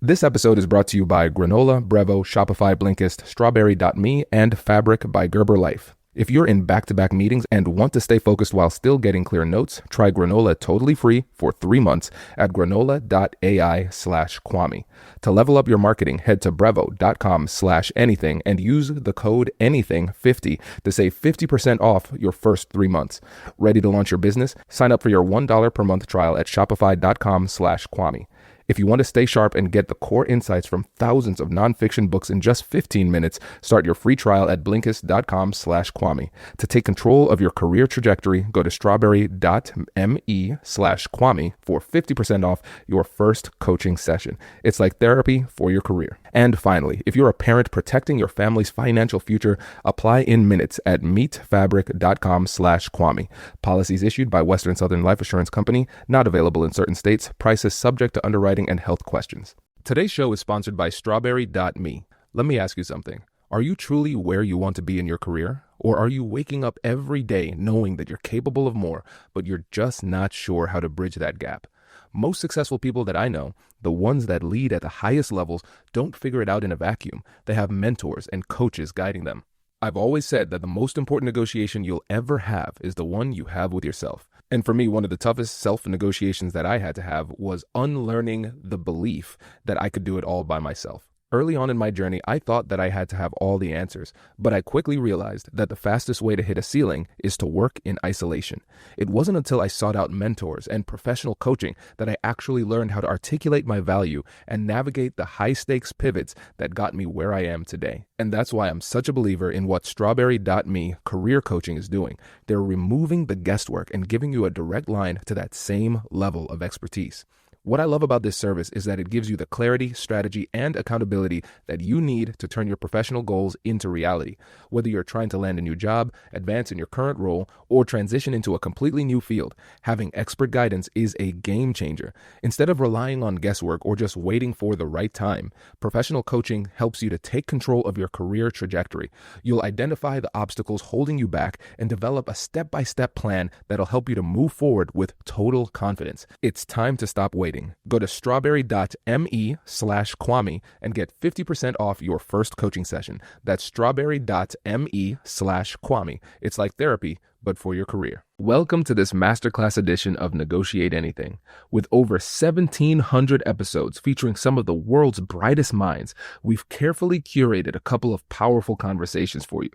This episode is brought to you by Granola, Brevo, Shopify, Blinkist, Strawberry.me, and Fabric by Gerber Life. If you're in back-to-back meetings and want to stay focused while still getting clear notes, try Granola totally free for 3 months at granola.ai/Kwame. To level up your marketing, head to brevo.com/anything and use the code anything50 to save 50% off your first 3 months. Ready to launch your business? Sign up for your $1 per month trial at shopify.com/Kwame. If you want to stay sharp and get the core insights from thousands of nonfiction books in just 15 minutes, start your free trial at blinkist.com/Kwame. To take control of your career trajectory, go to strawberry.me/Kwame for 50% off your first coaching session. It's like therapy for your career. And finally, if you're a parent protecting your family's financial future, apply in minutes at meetfabric.com/Kwame. Policies issued by Western Southern Life Assurance Company, not available in certain states, prices subject to underwriting and health questions. Today's show is sponsored by Strawberry.me. Let me ask you something. Are you truly where you want to be in your career? Or are you waking up every day knowing that you're capable of more, but you're just not sure how to bridge that gap? Most successful people that I know, the ones that lead at the highest levels, don't figure it out in a vacuum. They have mentors and coaches guiding them. I've always said that the most important negotiation you'll ever have is the one you have with yourself. And for me, one of the toughest self-negotiations that I had to have was unlearning the belief that I could do it all by myself. Early on in my journey, I thought that I had to have all the answers, but I quickly realized that the fastest way to hit a ceiling is to work in isolation. It wasn't until I sought out mentors and professional coaching that I actually learned how to articulate my value and navigate the high-stakes pivots that got me where I am today. And that's why I'm such a believer in what Strawberry.me career coaching is doing. They're removing the guesswork and giving you a direct line to that same level of expertise. What I love about this service is that it gives you the clarity, strategy, and accountability that you need to turn your professional goals into reality. Whether you're trying to land a new job, advance in your current role, or transition into a completely new field, having expert guidance is a game changer. Instead of relying on guesswork or just waiting for the right time, professional coaching helps you to take control of your career trajectory. You'll identify the obstacles holding you back and develop a step-by-step plan that'll help you to move forward with total confidence. It's time to stop waiting. Go to strawberry.me/Kwame and get 50% off your first coaching session. That's strawberry.me/Kwame. It's like therapy, but for your career. Welcome to this masterclass edition of Negotiate Anything. With over 1,700 episodes featuring some of the world's brightest minds, we've carefully curated a couple of powerful conversations for you.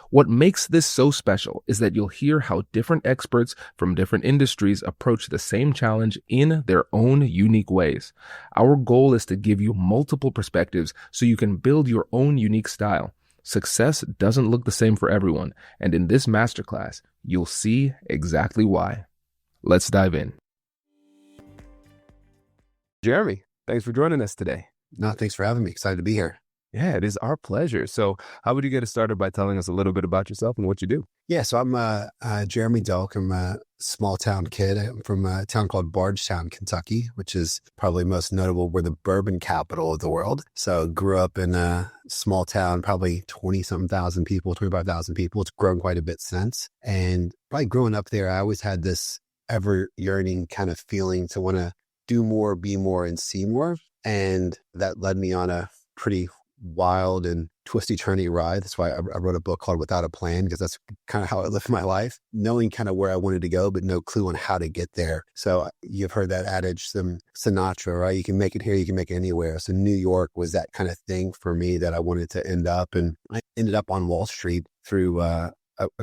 What makes this so special is that you'll hear how different experts from different industries approach the same challenge in their own unique ways. Our goal is to give you multiple perspectives so you can build your own unique style. Success doesn't look the same for everyone, and in this masterclass, you'll see exactly why. Let's dive in. Jeremy, thanks for joining us today. No, thanks for having me. Excited to be here. Yeah, it is our pleasure. So how would you get us started by telling us a little bit about yourself and what you do? Yeah, so I'm Jeremy Delk. I'm a small town kid. I'm from a town called Bardstown, Kentucky, which is probably most notable. We're the bourbon capital of the world. So grew up in a small town, probably 20-something thousand people, 25,000 people. It's grown quite a bit since. And probably growing up there, I always had this ever yearning kind of feeling to want to do more, be more, and see more. And that led me on a pretty wild and twisty-turny ride. That's why I wrote a book called Without a Plan, because that's kind of how I lived my life, knowing kind of where I wanted to go, but no clue on how to get there. So you've heard that adage, some Sinatra, right? You can make it here, you can make it anywhere. So New York was that kind of thing for me that I wanted to end up. And I ended up on Wall Street through a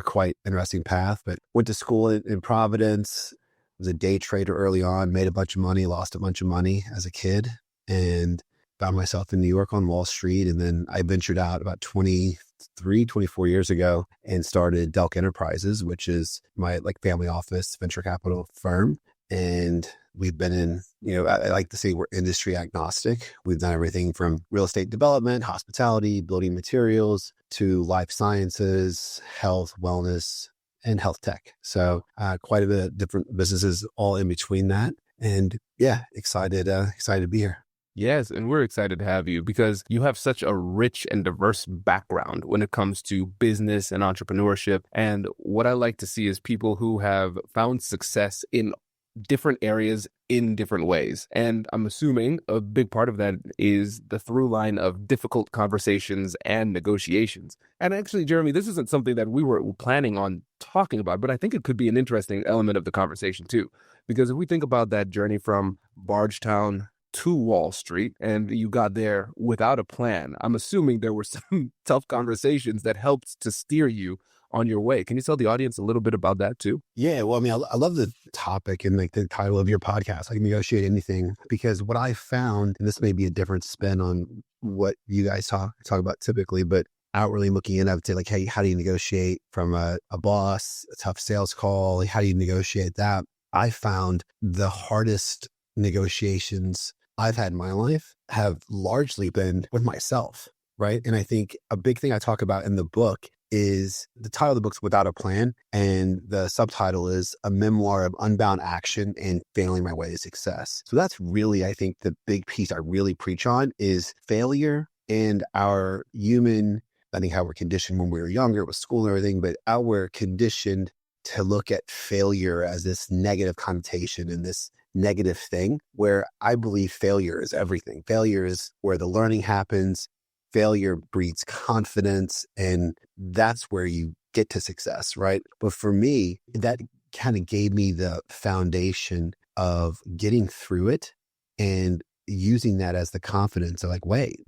quite interesting path, but went to school in Providence, was a day trader early on, made a bunch of money, lost a bunch of money as a kid, and found myself in New York on Wall Street. And then I ventured out about 24 years ago and started Delk Enterprises, which is my family office venture capital firm. And we've been in, I like to say we're industry agnostic. We've done everything from real estate development, hospitality, building materials, to life sciences, health, wellness, and health tech. So quite a bit of different businesses all in between that. And yeah, excited to be here. Yes, and we're excited to have you because you have such a rich and diverse background when it comes to business and entrepreneurship. And what I like to see is people who have found success in different areas in different ways. And I'm assuming a big part of that is the through line of difficult conversations and negotiations. And actually, Jeremy, this isn't something that we were planning on talking about, but I think it could be an interesting element of the conversation too. Because if we think about that journey from Bardstown to Wall Street and you got there without a plan, I'm assuming there were some tough conversations that helped to steer you on your way. Can you tell the audience a little bit about that too? Yeah, well, I mean, I love the topic and like the title of your podcast. I can negotiate anything, because what I found, and this may be a different spin on what you guys talk about typically, but outwardly looking in, I would say like, hey, how do you negotiate from a boss, a tough sales call? How do you negotiate that? I found the hardest negotiations I've had in my life have largely been with myself, right? And I think a big thing I talk about in the book is the title of the book's Without a Plan, and the subtitle is A Memoir of Unbound Action and Failing My Way to Success. So that's really, I think, the big piece I really preach on is failure and our human, I think how we're conditioned when we were younger with school and everything, but how we're conditioned to look at failure as this negative connotation and this negative thing, where I believe failure is everything. Failure is where the learning happens. Failure breeds confidence, and that's where you get to success, right? But for me, that kind of gave me the foundation of getting through it and using that as the confidence of like, wait,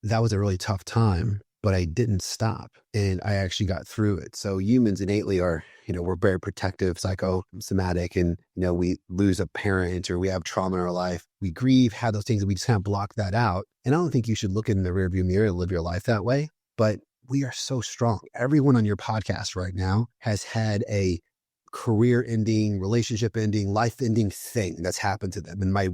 that was a really tough time, but I didn't stop and I actually got through it. So humans innately are, we're very protective, psychosomatic, and, we lose a parent or we have trauma in our life. We grieve, have those things, and we just kind of block that out. And I don't think you should look in the rearview mirror and live your life that way, but we are so strong. Everyone on your podcast right now has had a career ending, relationship ending, life ending thing that's happened to them. And my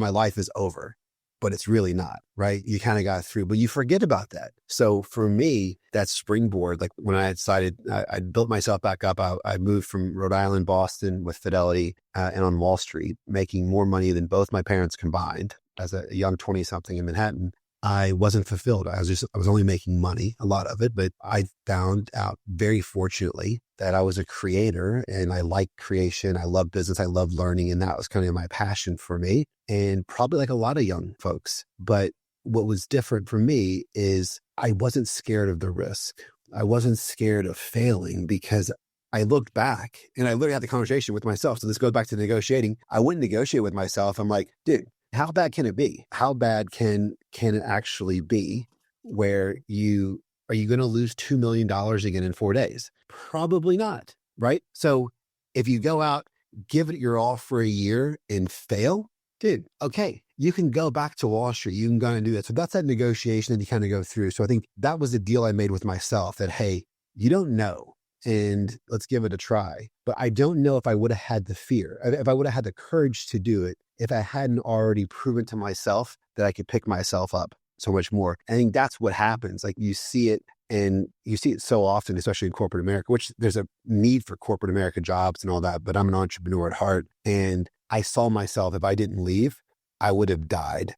life is over. But it's really not, right? You kind of got through, but you forget about that. So for me, that springboard, like when I decided I built myself back up, I moved from Rhode Island, Boston with Fidelity and on Wall Street, making more money than both my parents combined as a young 20-something in Manhattan. I wasn't fulfilled. I was only making money, a lot of it, but I found out very fortunately that I was a creator and I like creation. I love business. I love learning. And that was kind of my passion for me, and probably like a lot of young folks. But what was different for me is I wasn't scared of the risk. I wasn't scared of failing, because I looked back and I literally had the conversation with myself. So this goes back to negotiating. I wouldn't negotiate with myself. I'm like, dude, how bad can it be? How bad can it actually be where are you going to lose $2 million again in 4 days? Probably not, right? So if you go out, give it your all for a year and fail, dude, okay, you can go back to Wall Street. You can go and do that. So that's that negotiation that you kind of go through. So I think that was the deal I made with myself, that, hey, you don't know, and let's give it a try. But I don't know if I would have had the fear, if I would have had the courage to do it, if I hadn't already proven to myself that I could pick myself up so much more. I think that's what happens. Like you see it, and you see it so often, especially in corporate America, which there's a need for corporate America jobs and all that, but I'm an entrepreneur at heart. And I saw myself, if I didn't leave, I would have died.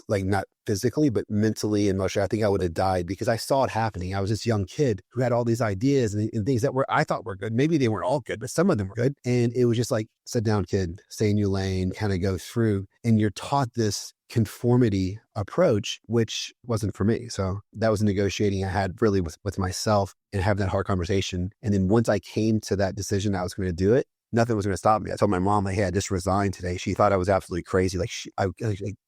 Like not physically, but mentally and emotionally. I think I would have died because I saw it happening. I was this young kid who had all these ideas and things that I thought were good. Maybe they weren't all good, but some of them were good. And it was just like, sit down, kid, stay in your lane, kind of go through. And you're taught this conformity approach, which wasn't for me. So that was a negotiating I had really with myself and having that hard conversation. And then once I came to that decision I was going to do it, nothing was going to stop me. I told my mom, like, hey, I just resigned today. She thought I was absolutely crazy. Like,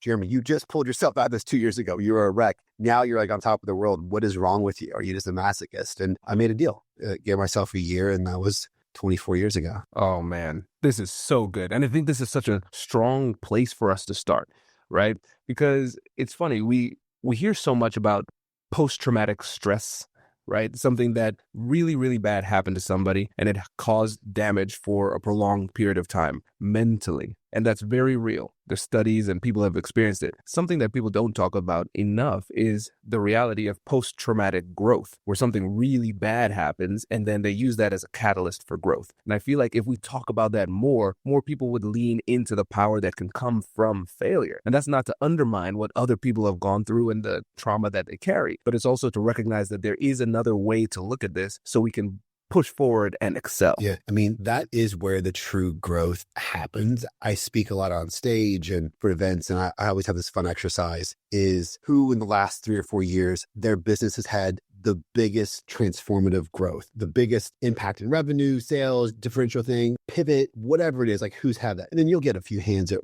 Jeremy, you just pulled yourself out of this 2 years ago. You were a wreck. Now you're like on top of the world. What is wrong with you? Are you just a masochist? And I made a deal, gave myself a year, and that was 24 years ago. Oh, man, this is so good. And I think this is such a strong place for us to start, right? Because it's funny. We hear so much about post-traumatic stress, right? Something that really, really bad happened to somebody and it caused damage for a prolonged period of time mentally. And that's very real. There's studies and people have experienced it. Something that people don't talk about enough is the reality of post-traumatic growth, where something really bad happens and then they use that as a catalyst for growth. And I feel like if we talk about that more people would lean into the power that can come from failure. And that's not to undermine what other people have gone through and the trauma that they carry, but it's also to recognize that there is another way to look at this so we can push forward and excel. Yeah. I mean, that is where the true growth happens. I speak a lot on stage and for events, and I always have this fun exercise is who in the last 3 or 4 years, their business has had the biggest transformative growth, the biggest impact in revenue, sales, differential thing, pivot, whatever it is, like who's had that. And then you'll get a few hands that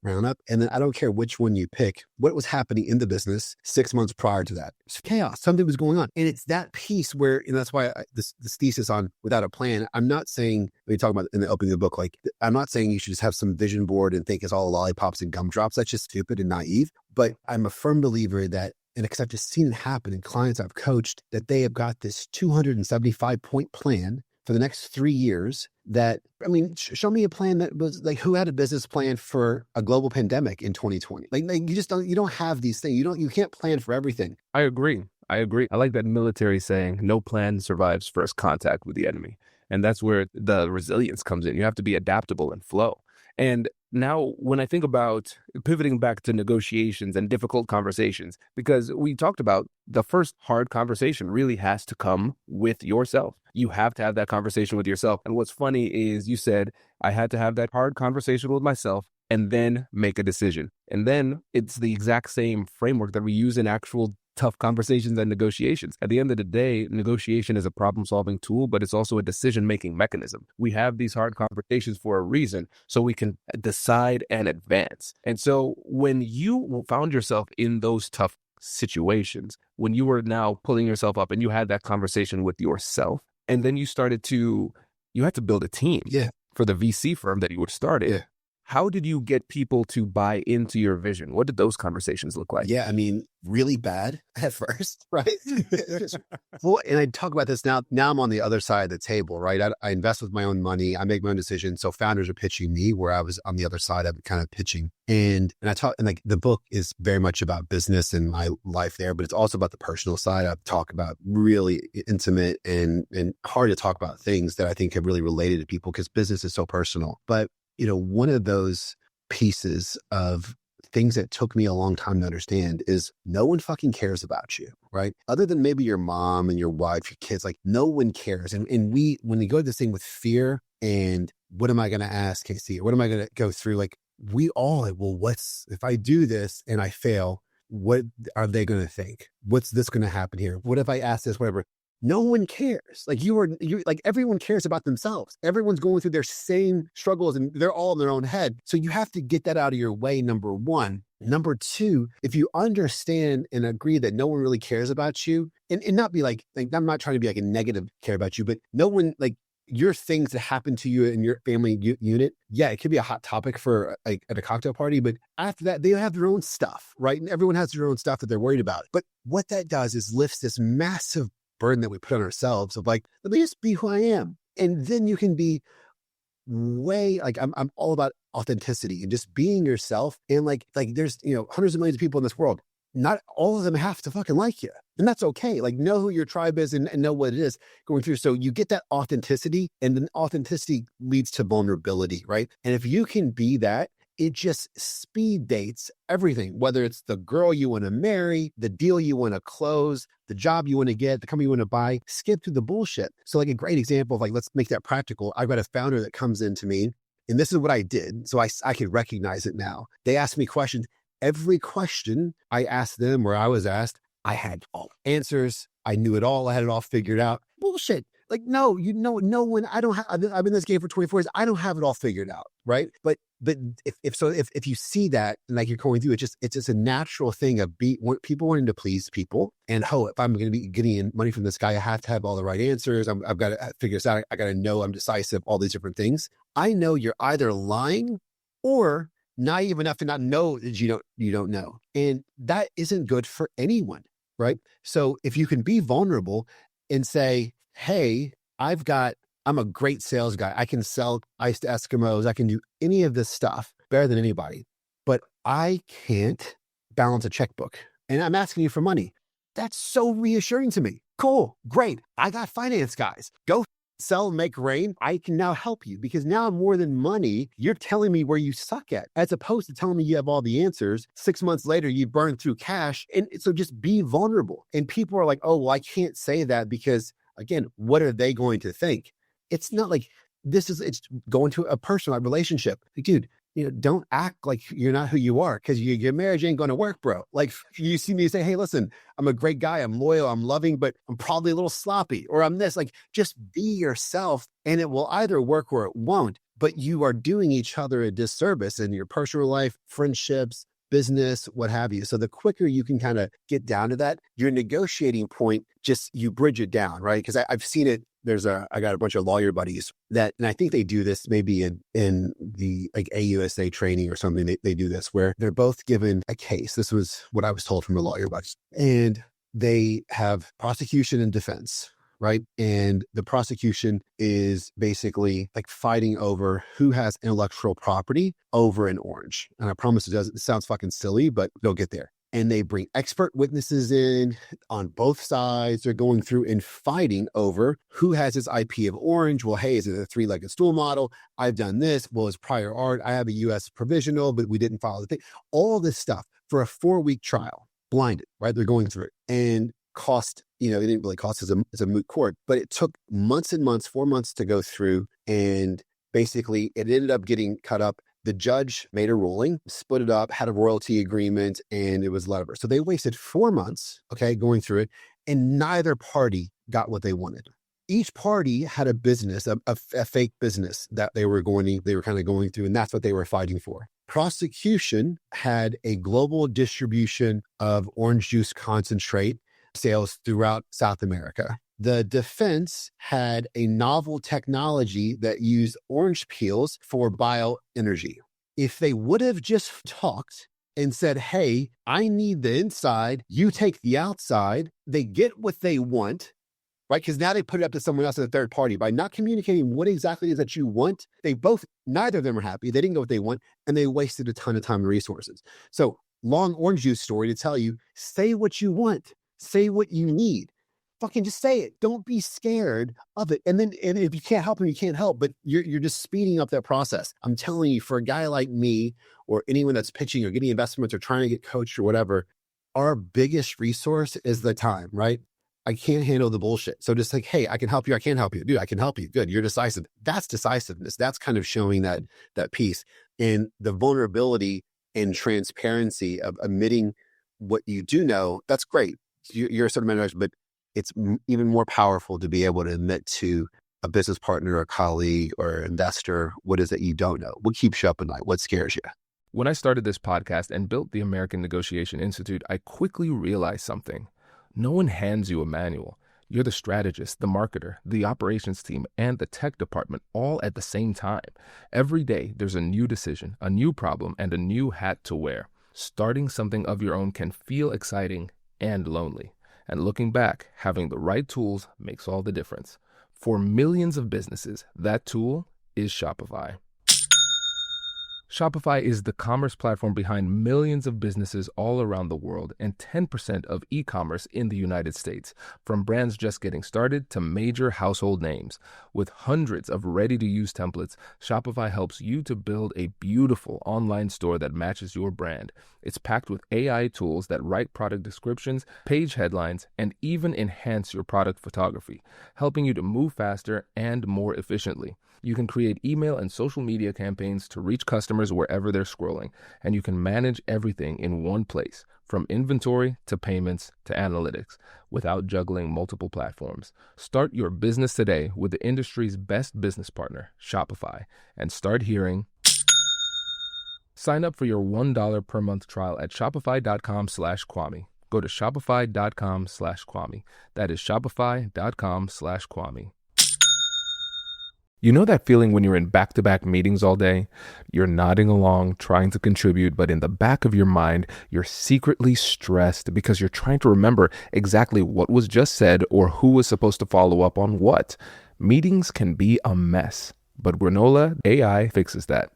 round up. And then I don't care which one you pick, what was happening in the business 6 months prior to that. It's chaos. Something was going on. And it's that piece where, and that's why this thesis on without a plan, I'm not saying, when you talk about in the opening of the book, like, I'm not saying you should just have some vision board and think it's all lollipops and gumdrops. That's just stupid and naive. But I'm a firm believer that, and because I've just seen it happen in clients I've coached, that they have got this 275-point plan for the next 3 years that, I mean, show me a plan that was like, who had a business plan for a global pandemic in 2020? Like you don't have these things. You can't plan for everything. I agree. I like that military saying, no plan survives first contact with the enemy. And that's where the resilience comes in. You have to be adaptable and flow. And now when I think about pivoting back to negotiations and difficult conversations, because we talked about the first hard conversation really has to come with yourself. You have to have that conversation with yourself. And what's funny is you said, I had to have that hard conversation with myself and then make a decision. And then it's the exact same framework that we use in actual tough conversations and negotiations. At the end of the day, negotiation is a problem-solving tool, but it's also a decision-making mechanism. We have these hard conversations for a reason, so we can decide and advance. And so when you found yourself in those tough situations, when you were now pulling yourself up and you had that conversation with yourself, and then you had to build a team for the VC firm that you were starting. Yeah. How did you get people to buy into your vision? What did those conversations look like? Yeah, I mean, really bad at first, right? Well, and I talk about this now. Now I'm on the other side of the table, right? I invest with my own money. I make my own decisions. So founders are pitching me, where I was on the other side of kind of pitching. And I talk, and like the book is very much about business and my life there, but it's also about the personal side. I talk about really intimate and hard to talk about things that I think have really related to people because business is so personal. But one of those pieces of things that took me a long time to understand is no one fucking cares about you, right? Other than maybe your mom and your wife, your kids, like no one cares. And when we go to this thing with fear and what am I going to ask KC? What am I going to go through? Like we all, if I do this and I fail, what are they going to think? What's this going to happen here? What if I ask this, whatever? No one cares. Like like everyone cares about themselves. Everyone's going through their same struggles and they're all in their own head. So you have to get that out of your way, number one. Number two, if you understand and agree that no one really cares about you and not be like, I'm not trying to be like a negative care about you, but no one, like your things that happen to you in your family unit. Yeah, it could be a hot topic for like at a cocktail party, but after that, they have their own stuff, right? And everyone has their own stuff that they're worried about. But what that does is lifts this massive burden that we put on ourselves of like, let me just be who I am. And then you can be way like, I'm all about authenticity and just being yourself. And like there's, hundreds of millions of people in this world. Not all of them have to fucking like you. And that's okay. Like know who your tribe is and know what it is going through. So you get that authenticity and then authenticity leads to vulnerability, right? And if you can be that, it just speed dates everything, whether it's the girl you want to marry, the deal you want to close, the job you want to get, the company you want to buy, skip through the bullshit. So like a great example of like, let's make that practical. I've got a founder that comes into me and this is what I did. So I could recognize it now. They asked me questions. Every question I asked them or I was asked, I had all answers. I knew it all. I had it all figured out. Bullshit. Like, no, no one, I've been in this game for 24 years. I don't have it all figured out. Right. But if you see that and like you're going through, it's just a natural thing of people wanting to please people. And if I'm going to be getting in money from this guy, I have to have all the right answers. I've got to figure this out. I got to know I'm decisive, all these different things. I know you're either lying or naive enough to not know that you don't know. And that isn't good for anyone. Right. So if you can be vulnerable and say, hey, I'm a great sales guy. I can sell ice to Eskimos. I can do any of this stuff better than anybody, but I can't balance a checkbook and I'm asking you for money. That's so reassuring to me. Cool. Great. I got finance guys. Go sell, make rain. I can now help you because now more than money, you're telling me where you suck at, as opposed to telling me you have all the answers. 6 months later, you burn through cash. And so just be vulnerable. And people are like, oh, well, I can't say that because again, what are they going to think? It's not like it's going to a personal relationship. Like, dude, don't act like you're not who you are, because your marriage ain't going to work, bro. Like, you see me say, hey, listen, I'm a great guy. I'm loyal. I'm loving, but I'm probably a little sloppy, or I'm this. Like, just be yourself, and it will either work or it won't. But you are doing each other a disservice in your personal life, friendships, business, what have you. So the quicker you can kind of get down to that, your negotiating point, just you bridge it down, right? Because I've seen it. I got a bunch of lawyer buddies and I think they do this maybe in the like AUSA training or something. They do this where they're both given a case. This was what I was told from a lawyer buddy. And they have prosecution and defense, right? And the prosecution is basically like fighting over who has intellectual property over an orange. And I promise it sounds fucking silly, but they'll get there. And they bring expert witnesses in on both sides. They're going through and fighting over who has his IP of orange. Well, hey, is it a 3-legged stool model? I've done this. Well, it's prior art. I have a US provisional, but we didn't follow the thing. All this stuff for a 4-week trial, blinded, right? They're going through it. And cost, it didn't really cost as a moot court, but it took months and months, 4 months to go through. And basically it ended up getting cut up. The judge made a ruling, split it up, had a royalty agreement, and it was whatever. So they wasted 4 months, going through it, and neither party got what they wanted. Each party had a business, a fake business that they were kind of going through, and that's what they were fighting for. Prosecution had a global distribution of orange juice concentrate sales throughout South America. The defense had a novel technology that used orange peels for bioenergy. If they would have just talked and said, hey, I need the inside, you take the outside, they get what they want, right? Because now they put it up to someone else as a third party. By not communicating what exactly it is that you want, neither of them are happy. They didn't get what they want, and they wasted a ton of time and resources. So long orange juice story to tell you, say what you want, say what you need. Fucking just say it. Don't be scared of it. And if you can't help them, you can't help, but you're just speeding up that process. I'm telling you, for a guy like me or anyone that's pitching or getting investments or trying to get coached or whatever, our biggest resource is the time, right? I can't handle the bullshit. So just like, hey, I can help you. I can't help you. Dude, I can help you. Good. You're decisive. That's decisiveness. That's kind of showing that piece, and the vulnerability and transparency of admitting what you do know. That's great. You're a certain manager, but it's even more powerful to be able to admit to a business partner, a colleague, or investor what is it you don't know. What keeps you up at night? What scares you? When I started this podcast and built the American Negotiation Institute, I quickly realized something. No one hands you a manual. You're the strategist, the marketer, the operations team, and the tech department all at the same time. Every day, there's a new decision, a new problem, and a new hat to wear. Starting something of your own can feel exciting and lonely. And looking back, having the right tools makes all the difference. For millions of businesses, that tool is Shopify. Shopify is the commerce platform behind millions of businesses all around the world and 10% of e-commerce in the United States, from brands just getting started to major household names. With hundreds of ready-to-use templates, Shopify helps you to build a beautiful online store that matches your brand. It's packed with AI tools that write product descriptions, page headlines, and even enhance your product photography, helping you to move faster and more efficiently. You can create email and social media campaigns to reach customers wherever they're scrolling, and you can manage everything in one place, from inventory to payments to analytics, without juggling multiple platforms. Start your business today with the industry's best business partner, Shopify, and start hearing. Sign up for your $1 per month trial at shopify.com/Kwame. Go to shopify.com/Kwame. That is shopify.com/Kwame. You know that feeling when you're in back-to-back meetings all day? You're nodding along, trying to contribute, but in the back of your mind, you're secretly stressed because you're trying to remember exactly what was just said or who was supposed to follow up on what. Meetings can be a mess, but Granola AI fixes that.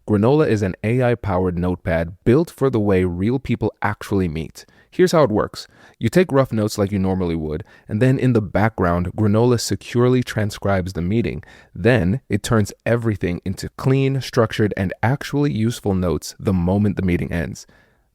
Granola is an AI-powered notepad built for the way real people actually meet. Here's how it works. You take rough notes like you normally would, and then in the background, Granola securely transcribes the meeting. Then it turns everything into clean, structured, and actually useful notes the moment the meeting ends.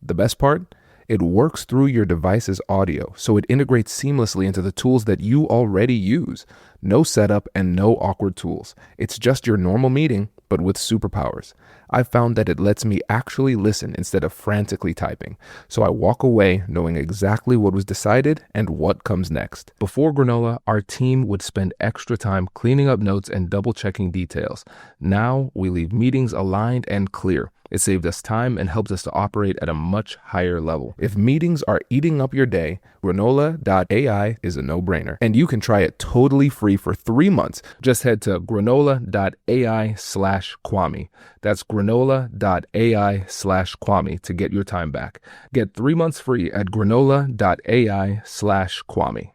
The best part? It works through your device's audio, so it integrates seamlessly into the tools that you already use. No setup and no awkward tools. It's just your normal meeting, but with superpowers. I found that it lets me actually listen instead of frantically typing, so I walk away knowing exactly what was decided and what comes next. Before Granola, our team would spend extra time cleaning up notes and double-checking details. Now, we leave meetings aligned and clear. It saved us time and helped us to operate at a much higher level. If meetings are eating up your day, granola.ai is a no-brainer. And you can try it totally free for 3 months. Just head to granola.ai/Kwame. That's granola.ai/Kwame to get your time back. Get 3 months free at granola.ai/Kwame.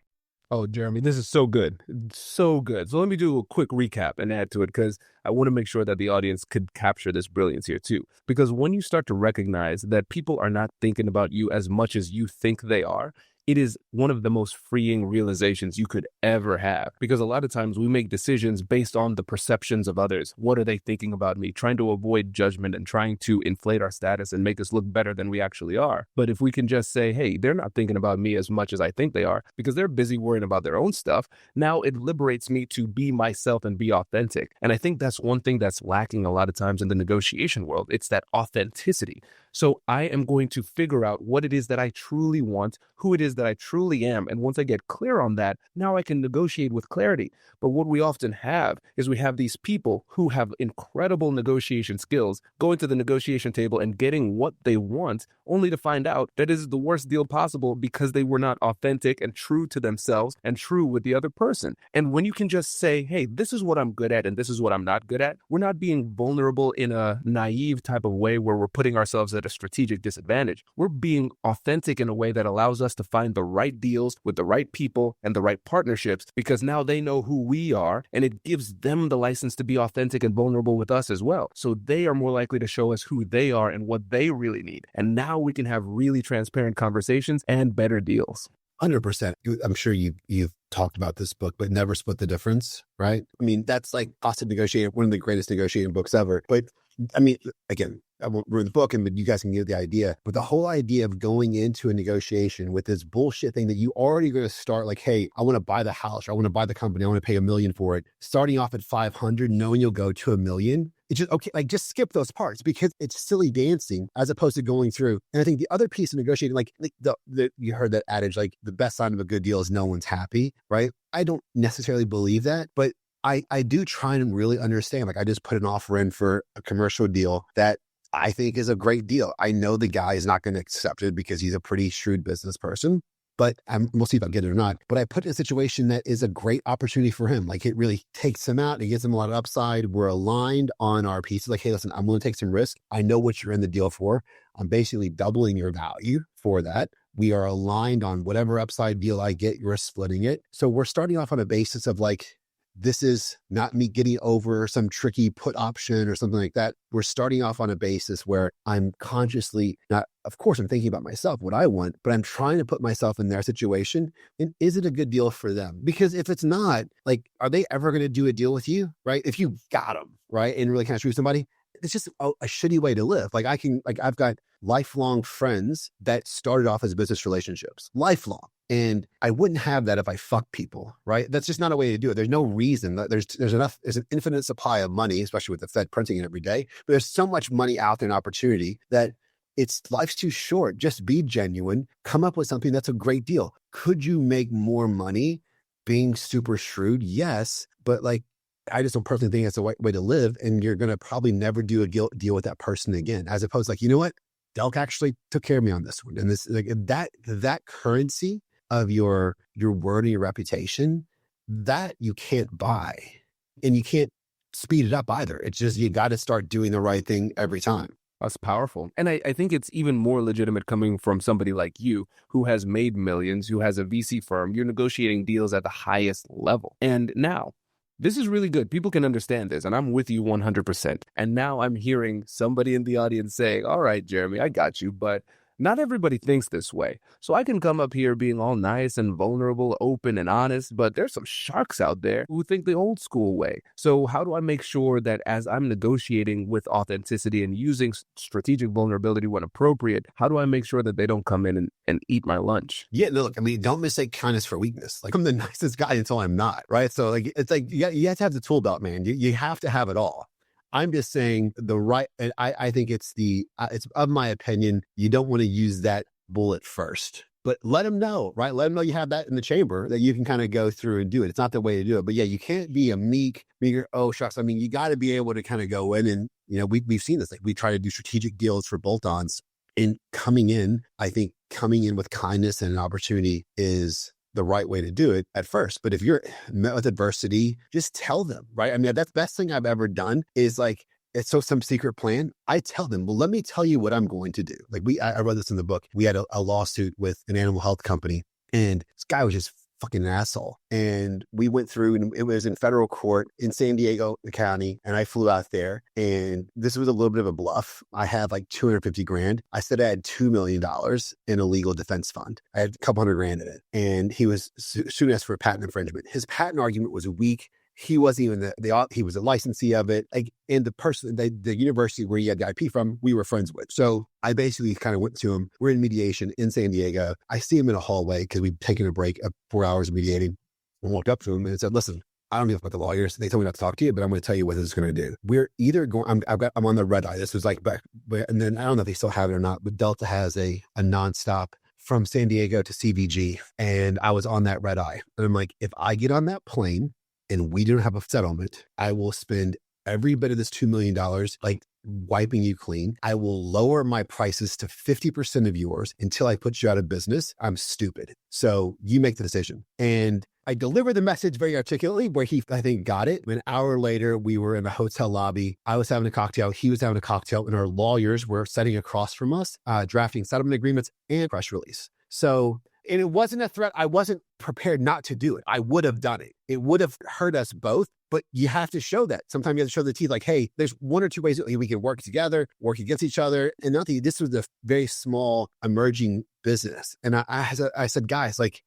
Oh, Jeremy, this is so good. So good. So let me do a quick recap and add to it because I want to make sure that the audience could capture this brilliance here too. Because when you start to recognize that people are not thinking about you as much as you think they are, it is one of the most freeing realizations you could ever have. Because a lot of times we make decisions based on the perceptions of others. What are they thinking about me? Trying to avoid judgment and trying to inflate our status and make us look better than we actually are. But if we can just say, hey, they're not thinking about me as much as I think they are because they're busy worrying about their own stuff, now it liberates me to be myself and be authentic. And I think that's one thing that's lacking a lot of times in the negotiation world. It's that authenticity. So I am going to figure out what it is that I truly want, who it is that I truly am. And once I get clear on that, now I can negotiate with clarity. But what we often have is we have these people who have incredible negotiation skills going to the negotiation table and getting what they want, only to find out that is the worst deal possible because they were not authentic and true to themselves and true with the other person. And when you can just say, hey, this is what I'm good at and this is what I'm not good at, we're not being vulnerable in a naive type of way where we're putting ourselves at a strategic disadvantage. We're being authentic in a way that allows us to find the right deals with the right people and the right partnerships because now they know who we are and it gives them the license to be authentic and vulnerable with us as well. So they are more likely to show us who they are and what they really need. And now we can have really transparent conversations and better deals. 100%. I'm sure you've talked about this book, but Never Split the Difference, right? I mean, that's like Cost Negotiating, one of the greatest negotiating books ever. But I mean, again, I won't ruin the book, but you guys can get the idea. But the whole idea of going into a negotiation with this bullshit thing that you already going to start like, hey, I want to buy the house, or I want to buy the company, I want to pay $1 million for it. Starting off at 500, knowing you'll go to $1 million. It's just, okay, like just skip those parts because it's silly dancing as opposed to going through. And I think the other piece of negotiating, like you heard that adage, like the best sign of a good deal is no one's happy, right? I don't necessarily believe that, but I do try and really understand. Like I just put an offer in for a commercial deal that I think is a great deal. I know the guy is not going to accept it because he's a pretty shrewd business person, but we'll see if I get it or not. But I put in a situation that is a great opportunity for him. Like it really takes him out. It gives him a lot of upside. We're aligned on our pieces. Like, hey, listen, I'm going to take some risk. I know what you're in the deal for. I'm basically doubling your value for that. We are aligned on whatever upside deal I get, you're splitting it. So we're starting off on a basis of like, this is not me getting over some tricky put option or something like that. We're starting off on a basis where I'm consciously not, of course, I'm thinking about myself, what I want, but I'm trying to put myself in their situation. And is it a good deal for them? Because if it's not, like, are they ever going to do a deal with you? Right? If you got them, right? And really kind of screw somebody, it's just a shitty way to live. Like I've got lifelong friends that started off as business relationships, lifelong. And I wouldn't have that if I fuck people, right? That's just not a way to do it. There's no reason that there's an infinite supply of money, especially with the Fed printing it every day. But there's so much money out there and opportunity that life's too short. Just be genuine, come up with something that's a great deal. Could you make more money being super shrewd? Yes. But like, I just don't personally think that's the right way to live. And you're going to probably never do a deal with that person again, as opposed to like, you know what? Delk actually took care of me on this one. And this, like that currency of your word and your reputation, that you can't buy and you can't speed it up either. It's just, you got to start doing the right thing every time. That's powerful. And I think it's even more legitimate coming from somebody like you who has made millions, who has a VC firm. You're negotiating deals at the highest level. And now, this is really good. People can understand this, and I'm with you 100%. And now I'm hearing somebody in the audience saying, all right, Jeremy, I got you, but Not everybody thinks this way. So I can come up here being all nice and vulnerable, open and honest, but there's some sharks out there who think the old school way. So how do I make sure that as I'm negotiating with authenticity and using strategic vulnerability when appropriate, how do I make sure that they don't come in and eat my lunch? Yeah, no, look, I mean, don't mistake kindness for weakness. Like, I'm the nicest guy until I'm not, right? So like, it's like, you have to have the tool belt, man. You have to have it all. I'm just saying and I think it's it's of my opinion, you don't want to use that bullet first, but let them know, right? Let them know you have that in the chamber that you can kind of go through and do it. It's not the way to do it, but yeah, you can't be a meager, oh shucks. I mean, you got to be able to kind of go in and, we've seen this, like we try to do strategic deals for bolt-ons, and I think coming in with kindness and an opportunity is the right way to do it at first. But if you're met with adversity, just tell them, right? I mean, that's the best thing I've ever done is like, it's some secret plan. I tell them, well, let me tell you what I'm going to do. Like I wrote this in the book. We had a lawsuit with an animal health company, and this guy was just fucking an asshole. And we went through, and it was in federal court in San Diego County. And I flew out there, and this was a little bit of a bluff. I had like 250 grand. I said I had $2 million in a legal defense fund. I had a couple hundred grand in it. And he was suing us for patent infringement. His patent argument was weak. He wasn't even he was a licensee of it. Like, and the person, the university where he had the IP from, we were friends with. So I basically kind of went to him. We're in mediation in San Diego. I see him in a hallway because we've taken a break of 4 hours of mediating. I walked up to him and said, listen, I don't give a fuck about the lawyers. They told me not to talk to you, but I'm going to tell you what this is going to do. We're either going, I'm on the red eye. This was like back, and then I don't know if they still have it or not, but Delta has a nonstop from San Diego to CVG. And I was on that red eye. And I'm like, if I get on that plane and we don't have a settlement, I will spend every bit of this $2 million, like wiping you clean. I will lower my prices to 50% of yours until I put you out of business. I'm stupid. So you make the decision. And I delivered the message very articulately where he, I think, got it. An hour later, we were in a hotel lobby. I was having a cocktail. He was having a cocktail, and our lawyers were sitting across from us, drafting settlement agreements and press release. So, and it wasn't a threat. I wasn't prepared not to do it. I would have done it. It would have hurt us both, but you have to show that. Sometimes you have to show the teeth, like, hey, there's one or two ways that we can work together, work against each other. And nothing, this was a very small emerging business. And I said, guys, like,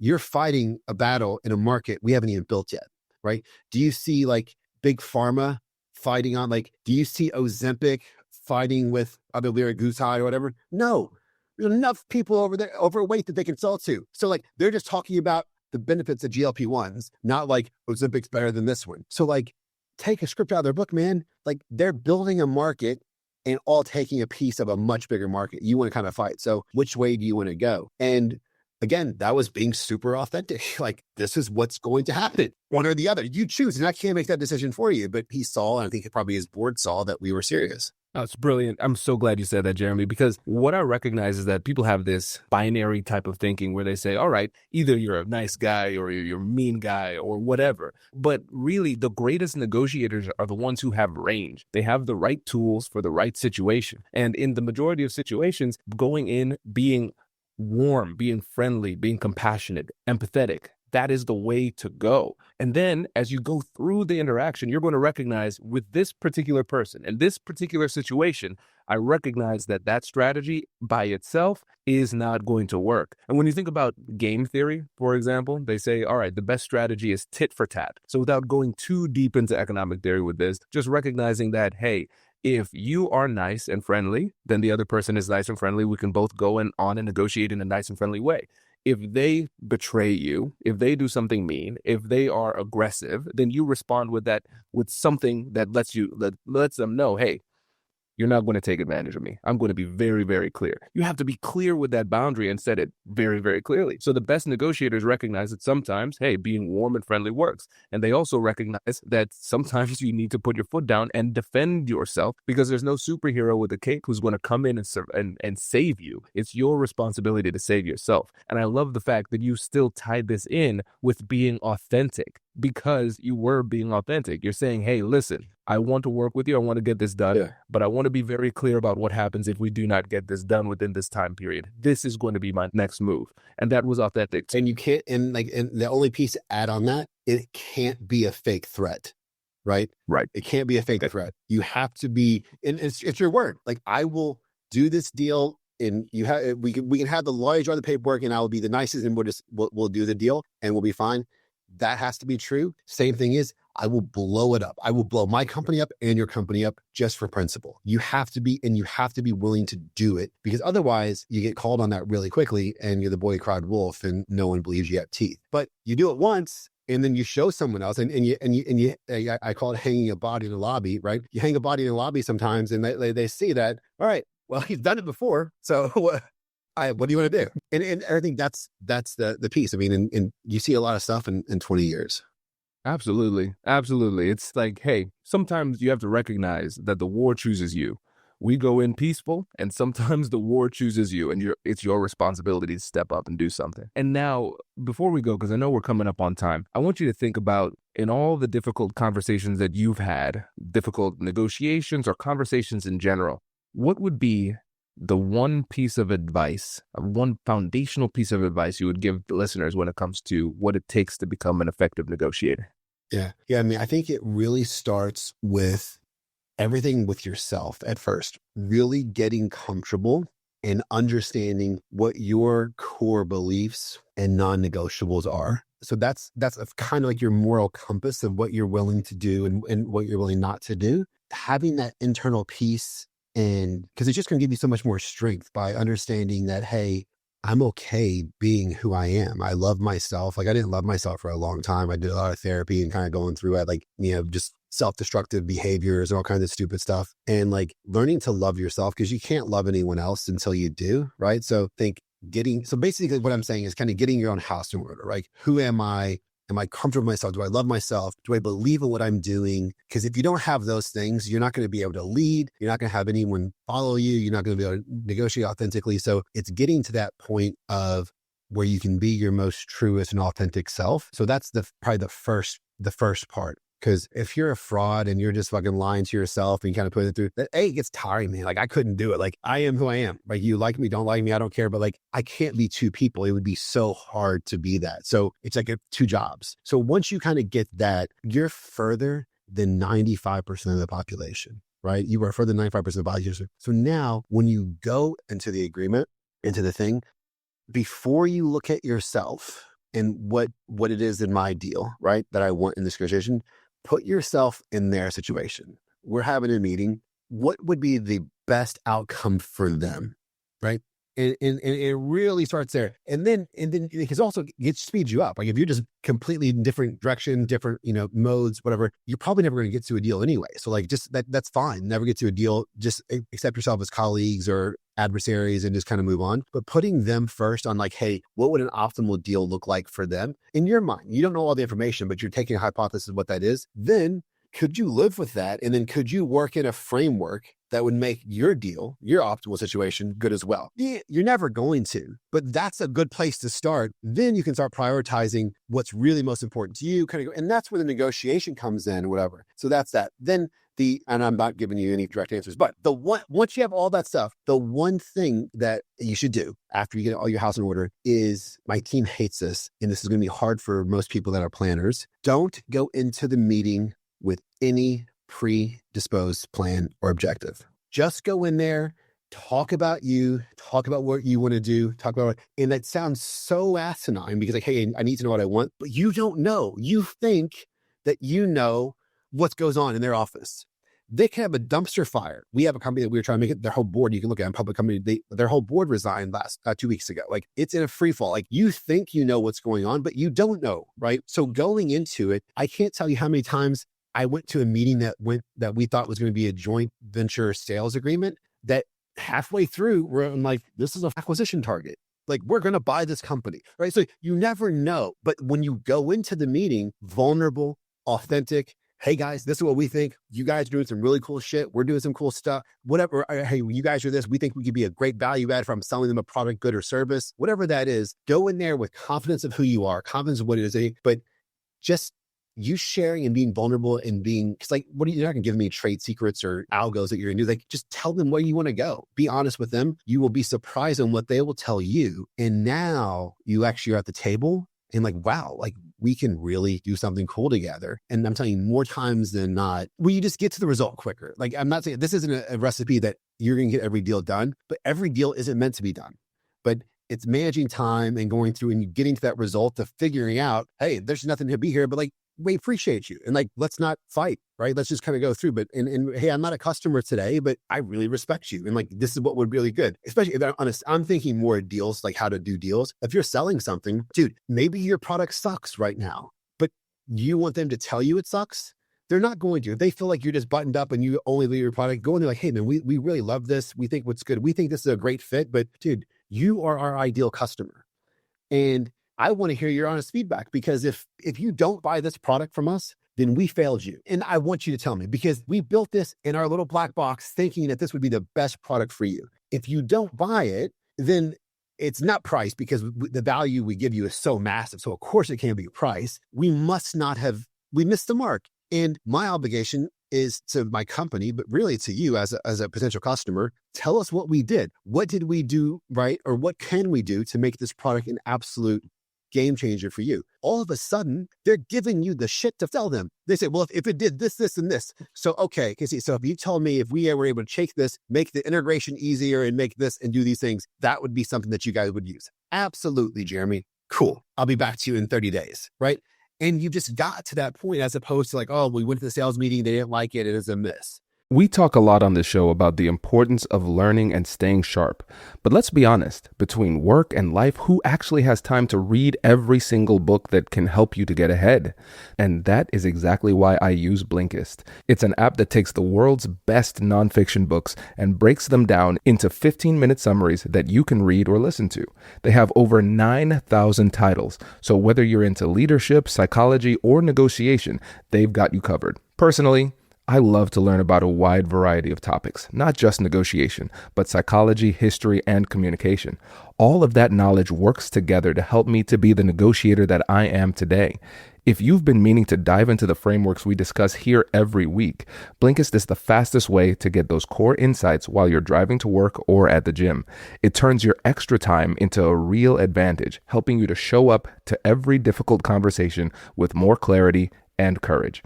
you're fighting a battle in a market we haven't even built yet, right? Do you see like big pharma fighting on, like, do you see Ozempic fighting with other liraglutide or whatever? No. There's enough people over there overweight that they can sell to. So like, they're just talking about the benefits of GLP-1s, not like Ozempic's better than this one. So like, take a script out of their book, man. Like, they're building a market and all taking a piece of a much bigger market. You want to kind of fight. So which way do you want to go? And again, that was being super authentic. Like, this is what's going to happen, one or the other. You choose, and I can't make that decision for you. But he saw, and I think probably his board saw, that we were serious. Oh, it's brilliant. I'm so glad you said that, Jeremy, because what I recognize is that people have this binary type of thinking where they say, all right, either you're a nice guy or you're a mean guy or whatever. But really, the greatest negotiators are the ones who have range. They have the right tools for the right situation. And in the majority of situations, going in, being warm, being friendly, being compassionate, empathetic, that is the way to go. And then as you go through the interaction, you're going to recognize, with this particular person and this particular situation, I recognize that that strategy by itself is not going to work. And when you think about game theory, for example, they say, all right, the best strategy is tit for tat. So without going too deep into economic theory with this, just recognizing that, hey, if you are nice and friendly, then the other person is nice and friendly. We can both go on and negotiate in a nice and friendly way. If they betray you, if they do something mean, if they are aggressive, then you respond with that, with something that lets them know, hey, you're not going to take advantage of me. I'm going to be very, very clear. You have to be clear with that boundary and set it very, very clearly. So the best negotiators recognize that sometimes, hey, being warm and friendly works. And they also recognize that sometimes you need to put your foot down and defend yourself, because there's no superhero with a cape who's going to come in and save you. It's your responsibility to save yourself. And I love the fact that you still tied this in with being authentic, because you were being authentic. You're saying, hey, listen, I want to work with you. I want to get this done, but I want to be very clear about what happens if we do not get this done within this time period. This is going to be my next move. And that was authentic. And you can't, and the only piece to add on that, it can't be a fake threat, right? Right. It can't be a fake threat. You have to be, and it's your word. Like, I will do this deal and we can have the lawyers draw the paperwork and I will be the nicest and we'll do the deal and we'll be fine. That has to be true. Same thing is, I will blow it up. I will blow my company up and your company up just for principle. You have to be willing to do it, because otherwise you get called on that really quickly and you're the boy who cried wolf and no one believes you have teeth. But you do it once and then you show someone else and I call it hanging a body in the lobby, right? You hang a body in the lobby sometimes and they see that, all right, well, he's done it before. So what do you want to do? And I think that's the piece. I mean, and you see a lot of stuff in 20 years. Absolutely. Absolutely. It's like, hey, sometimes you have to recognize that the war chooses you. We go in peaceful, and sometimes the war chooses you, and it's your responsibility to step up and do something. And now, before we go, because I know we're coming up on time, I want you to think about, in all the difficult conversations that you've had, difficult negotiations or conversations in general, what would be the one piece of advice, one foundational piece of advice you would give the listeners when it comes to what it takes to become an effective negotiator? Yeah. I mean, I think it really starts with everything with yourself at first, really getting comfortable and understanding what your core beliefs and non-negotiables are. So that's kind of like your moral compass of what you're willing to do and what you're willing not to do. Having that internal peace, and because it's just going to give you so much more strength by understanding that, hey, I'm okay being who I am. I love myself. Like, I didn't love myself for a long time. I did a lot of therapy and kind of going through it, like, just self-destructive behaviors and all kinds of stupid stuff. And like learning to love yourself, because you can't love anyone else until you do, right? So basically what I'm saying is kind of getting your own house in order, right? Who am I? Am I comfortable with myself? Do I love myself? Do I believe in what I'm doing? Because if you don't have those things, you're not going to be able to lead. You're not going to have anyone follow you. You're not going to be able to negotiate authentically. So it's getting to that point of where you can be your most truest and authentic self. So that's probably the first part. Because if you're a fraud and you're just fucking lying to yourself and you kind of put it through, it gets tiring, man. Like, I couldn't do it. Like, I am who I am. Like, you like me, don't like me, I don't care. But like, I can't be two people. It would be so hard to be that. So it's like two jobs. So once you kind of get that, you're further than 95% of the population, right? You are further than 95% of the population. So now when you go into the agreement, into the thing, before you look at yourself and what it is in my deal, right, that I want in this negotiation, put yourself in their situation. We're having a meeting. What would be the best outcome for them, right? And it really starts there. And then it also speeds you up. Like, if you're just completely in different direction, different, modes, whatever, you're probably never going to get to a deal anyway. So like, just that's fine. Never get to a deal. Just accept yourself as colleagues or adversaries and just kind of move on. But putting them first on like, hey, what would an optimal deal look like for them? In your mind, you don't know all the information, but you're taking a hypothesis of what that is. Then could you live with that? And then could you work in a framework that would make your deal, your optimal situation, good as well? Yeah, you're never going to, but that's a good place to start. Then you can start prioritizing what's really most important to you, and that's where the negotiation comes in or whatever. So that's that. Then and I'm not giving you any direct answers, but once you have all that stuff, the one thing that you should do after you get all your house in order is, my team hates this, and this is going to be hard for most people that are planners. Don't go into the meeting with any predisposed plan or objective. Just go in there, talk about you, talk about what you want to do, and that sounds so asinine because like, hey, I need to know what I want, but you don't know. You think that you know what goes on in their office. They can have a dumpster fire. We have a company that we were trying to make it, their whole board, you can look at in public company, their whole board resigned 2 weeks ago. Like, it's in a free fall. Like, you think you know what's going on, but you don't know, right? So going into it, I can't tell you how many times I went to a meeting that we thought was going to be a joint venture sales agreement, that halfway through, I'm like, this is an acquisition target. Like, we're going to buy this company, right? So you never know. But when you go into the meeting, vulnerable, authentic, hey guys, this is what we think. You guys are doing some really cool shit. We're doing some cool stuff. Whatever. Hey, you guys are this. We think we could be a great value add from selling them a product, good, or service. Whatever that is, go in there with confidence of who you are, confidence of what it is. But just you sharing and being vulnerable and being, because like, you're not going to give me trade secrets or algos that you're going to do. Like, just tell them where you want to go. Be honest with them. You will be surprised on what they will tell you. And now you actually are at the table and like, wow, like, we can really do something cool together. And I'm telling you, more times than not, you just get to the result quicker. Like, I'm not saying this isn't a recipe that you're going to get every deal done, but every deal isn't meant to be done. But it's managing time and going through and getting to that result of figuring out, hey, there's nothing to be here, but like, we appreciate you. And like, let's not fight, right? Let's just kind of go through. But, and hey, I'm not a customer today, but I really respect you. And like, this is what would be really good. Especially if I'm honest, I'm thinking more deals, like how to do deals. If you're selling something, dude, maybe your product sucks right now, but you want them to tell you it sucks. They're not going to. If they feel like you're just buttoned up and you only leave your product, go in there like, hey man, we really love this. We think what's good. We think this is a great fit, but dude, you are our ideal customer. And I want to hear your honest feedback, because if you don't buy this product from us, then we failed you. And I want you to tell me, because we built this in our little black box thinking that this would be the best product for you. If you don't buy it, then it's not price, because the value we give you is so massive. So of course it can't be a price. We missed the mark. And my obligation is to my company, but really to you as a potential customer. Tell us what we did. What did we do right? Or what can we do to make this product an absolute game changer for you? All of a sudden, they're giving you the shit to tell them. They say, well, if it did this, this, and this. So, okay. So if you tell me if we were able to take this, make the integration easier and make this and do these things, that would be something that you guys would use. Absolutely, Jeremy. Cool. I'll be back to you in 30 days, right? And you just got to that point, as opposed to like, oh, we went to the sales meeting, they didn't like it, it is a miss. We talk a lot on this show about the importance of learning and staying sharp. But let's be honest, between work and life, who actually has time to read every single book that can help you to get ahead? And that is exactly why I use Blinkist. It's an app that takes the world's best nonfiction books and breaks them down into 15-minute summaries that you can read or listen to. They have over 9,000 titles, so whether you're into leadership, psychology, or negotiation, they've got you covered. Personally, I love to learn about a wide variety of topics, not just negotiation, but psychology, history, and communication. All of that knowledge works together to help me to be the negotiator that I am today. If you've been meaning to dive into the frameworks we discuss here every week, Blinkist is the fastest way to get those core insights while you're driving to work or at the gym. It turns your extra time into a real advantage, helping you to show up to every difficult conversation with more clarity and courage.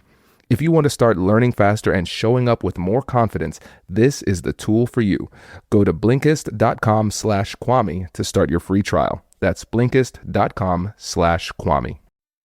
If you want to start learning faster and showing up with more confidence, this is the tool for you. Go to Blinkist.com/Kwame to start your free trial. That's Blinkist.com/Kwame.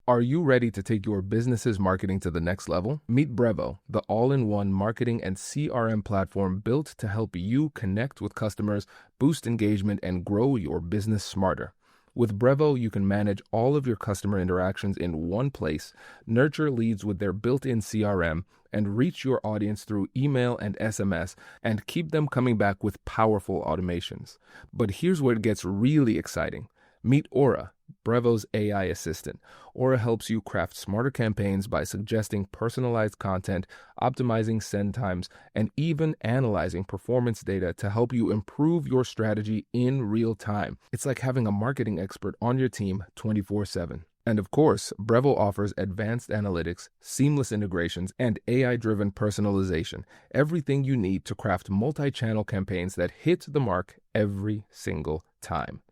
Are you ready to take your business's marketing to the next level? Meet Brevo, the all-in-one marketing and CRM platform built to help you connect with customers, boost engagement, and grow your business smarter. With Brevo, you can manage all of your customer interactions in one place, nurture leads with their built-in CRM, and reach your audience through email and SMS, and keep them coming back with powerful automations. But here's where it gets really exciting. Meet Aura, Brevo's AI assistant. Aura helps you craft smarter campaigns by suggesting personalized content, optimizing send times, and even analyzing performance data to help you improve your strategy in real time. It's like having a marketing expert on your team 24/7. And of course, Brevo offers advanced analytics, seamless integrations, and AI-driven personalization. Everything you need to craft multi-channel campaigns that hit the mark every single time.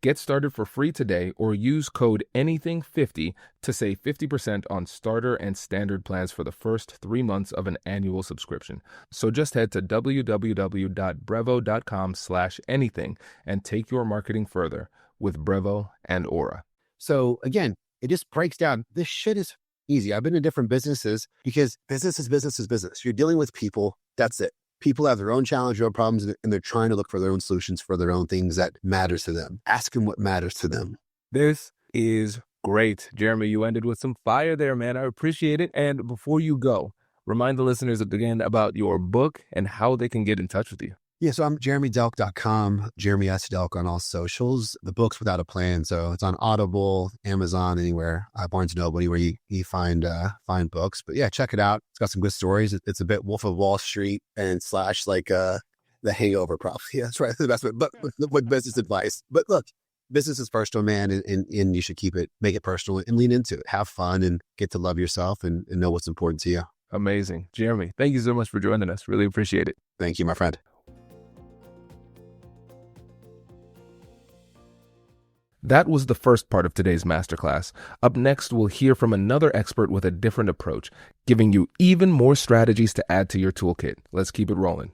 Get started for free today or use code ANYTHING50 to save 50% on starter and standard plans for the first 3 months of an annual subscription. So just head to www.brevo.com/anything and take your marketing further with Brevo and Aura. So again, it just breaks down. This shit is easy. I've been in different businesses, because business is business is business. You're dealing with people. That's it. People have their own challenge, their own problems, and they're trying to look for their own solutions for their own things that matters to them. Ask them what matters to them. This is great. Jeremy, you ended with some fire there, man. I appreciate it. And before you go, remind the listeners again about your book and how they can get in touch with you. Yeah, so I'm JeremyDelk.com, Jeremy S. Delk on all socials. The book's Without a Plan. So it's on Audible, Amazon, anywhere, Barnes & Noble, anywhere you find books. But yeah, check it out. It's got some good stories. It's a bit Wolf of Wall Street and / like The Hangover, probably. Yeah, that's right. That's the best way. But with business advice. But look, business is personal, man, and you should make it personal and lean into it. Have fun and get to love yourself and know what's important to you. Amazing. Jeremy, thank you so much for joining us. Really appreciate it. Thank you, my friend. That was the first part of today's masterclass. Up next, we'll hear from another expert with a different approach, giving you even more strategies to add to your toolkit. Let's keep it rolling.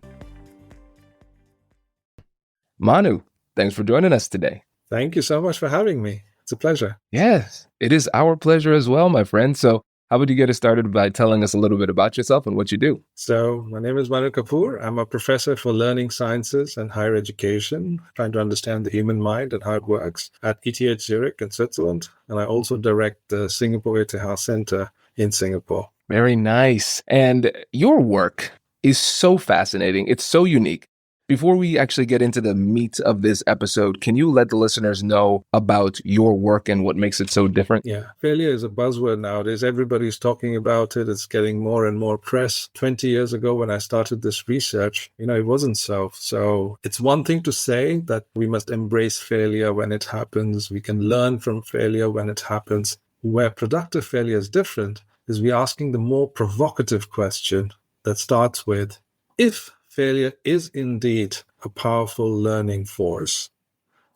Manu, thanks for joining us today. Thank you so much for having me. It's a pleasure. Yes, it is our pleasure as well, my friend. So how would you get us started by telling us a little bit about yourself and what you do? So my name is Manu Kapoor. I'm a professor for learning sciences and higher education, trying to understand the human mind and how it works at ETH Zurich in Switzerland. And I also direct the Singapore ETH Center in Singapore. Very nice. And your work is so fascinating. It's so unique. Before we actually get into the meat of this episode, can you let the listeners know about your work and what makes it so different? Yeah, failure is a buzzword nowadays. Everybody's talking about it. It's getting more and more press. 20 years ago, when I started this research, it wasn't so. So it's one thing to say that we must embrace failure when it happens. We can learn from failure when it happens. Where productive failure is different is we're asking the more provocative question that starts with, if failure is indeed a powerful learning force,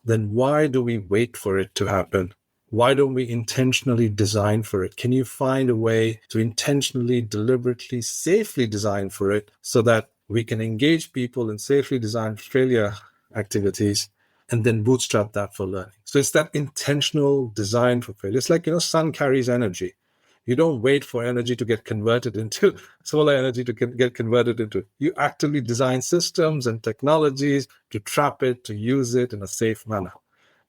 then why do we wait for it to happen? Why don't we intentionally design for it? Can you find a way to intentionally, deliberately, safely design for it so that we can engage people in safely designed failure activities and then bootstrap that for learning? So it's that intentional design for failure. It's like, sun carries energy. You don't wait for energy to get converted into solar energy to get converted into. You actively design systems and technologies to trap it, to use it in a safe manner.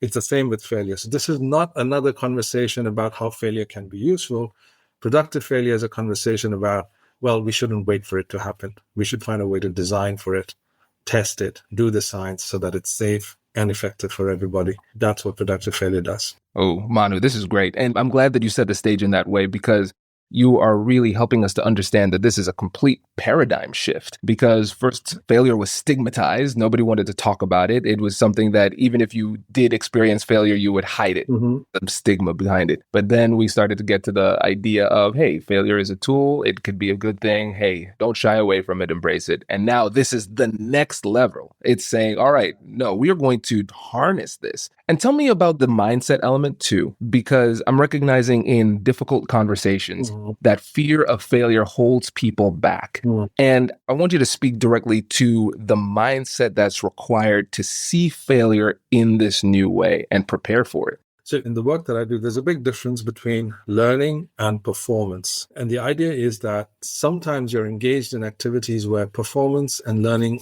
It's the same with failure. So this is not another conversation about how failure can be useful. Productive failure is a conversation about, well, we shouldn't wait for it to happen. We should find a way to design for it, test it, do the science so that it's safe and effective for everybody. That's what productive failure does. Oh, Manu, this is great. And I'm glad that you set the stage in that way because you are really helping us to understand that this is a complete paradigm shift. Because first, failure was stigmatized. Nobody wanted to talk about it. It was something that even if you did experience failure, you would hide it, the stigma behind it. But then we started to get to the idea of, hey, failure is a tool. It could be a good thing. Hey, don't shy away from it, embrace it. And now this is the next level. It's saying, all right, no, we are going to harness this. And tell me about the mindset element too, because I'm recognizing in difficult conversations that fear of failure holds people back. And I want you to speak directly to the mindset that's required to see failure in this new way and prepare for it. So in the work that I do, there's a big difference between learning and performance. And the idea is that sometimes you're engaged in activities where performance and learning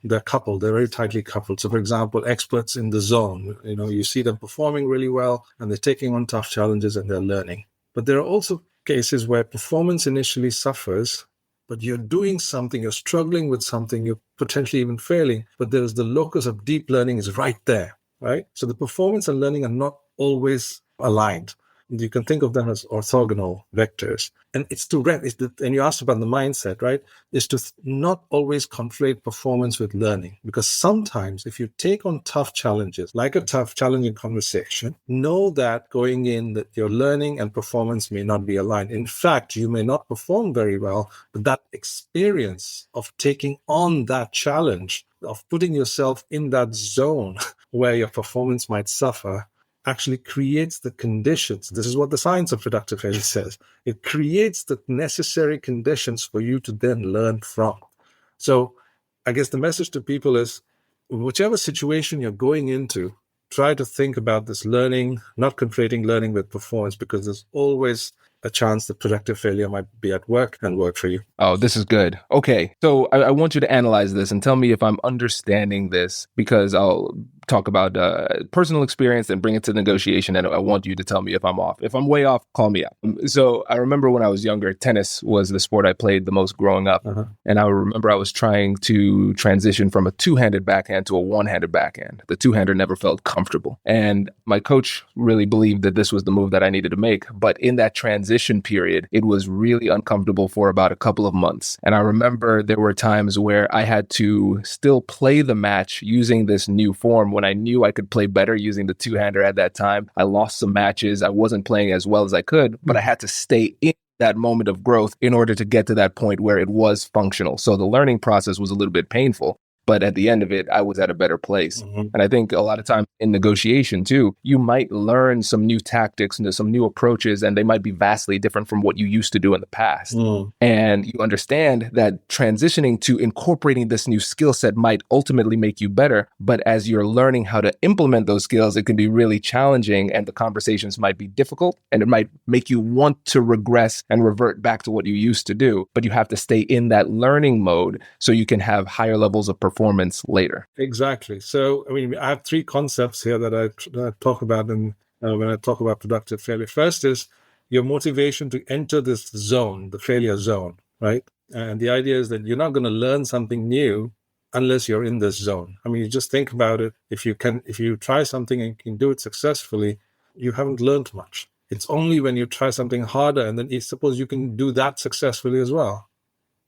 they're coupled, they're very tightly coupled. So for example, experts in the zone, you see them performing really well and they're taking on tough challenges and they're learning. But there are also cases where performance initially suffers, but you're doing something, you're struggling with something, you're potentially even failing, but there's the locus of deep learning is right there, right? So the performance and learning are not always aligned. You can think of them as orthogonal vectors. And and you asked about the mindset, right? Is to not always conflate performance with learning. Because sometimes if you take on tough challenges, like a tough, challenging conversation, know that going in that your learning and performance may not be aligned. In fact, you may not perform very well, but that experience of taking on that challenge, of putting yourself in that zone where your performance might suffer, actually creates the conditions. This is what the science of productive failure says. It creates the necessary conditions for you to then learn from. So I guess the message to people is, whichever situation you're going into, try to think about this learning, not conflating learning with performance, because there's always a chance that productive failure might be at work and work for you. Oh, this is good. Okay, so I want you to analyze this and tell me if I'm understanding this, because I'll talk about personal experience and bring it to negotiation, and I want you to tell me if I'm off. If I'm way off, call me out. So I remember when I was younger, tennis was the sport I played the most growing up. And I remember I was trying to transition from a two-handed backhand to a one-handed backhand. The two-hander never felt comfortable. And my coach really believed that this was the move that I needed to make. But in that transition period, it was really uncomfortable for about a couple of months. And I remember there were times where I had to still play the match using this new form when I knew I could play better using the two-hander at that time. I lost some matches. I wasn't playing as well as I could, but I had to stay in that moment of growth in order to get to that point where it was functional. So the learning process was a little bit painful. but at the end of it, I was at a better place. Mhm. And I think a lot of times in negotiation too, you might learn some new tactics and some new approaches, and they might be vastly different from what you used to do in the past. Mm. And you understand that transitioning to incorporating this new skill set might ultimately make you better. But as you're learning how to implement those skills, it can be really challenging, and the conversations might be difficult, and it might make you want to regress and revert back to what you used to do. But you have to stay in that learning mode so you can have higher levels of performance later. Exactly. So, I mean, I have three concepts here that I talk about when I talk about productive failure. First is your motivation to enter this zone, the failure zone, right? And the idea is that you're not going to learn something new unless you're in this zone. I mean, you just think about it. If you try something and can do it successfully, you haven't learned much. It's only when you try something harder and then suppose you can do that successfully as well,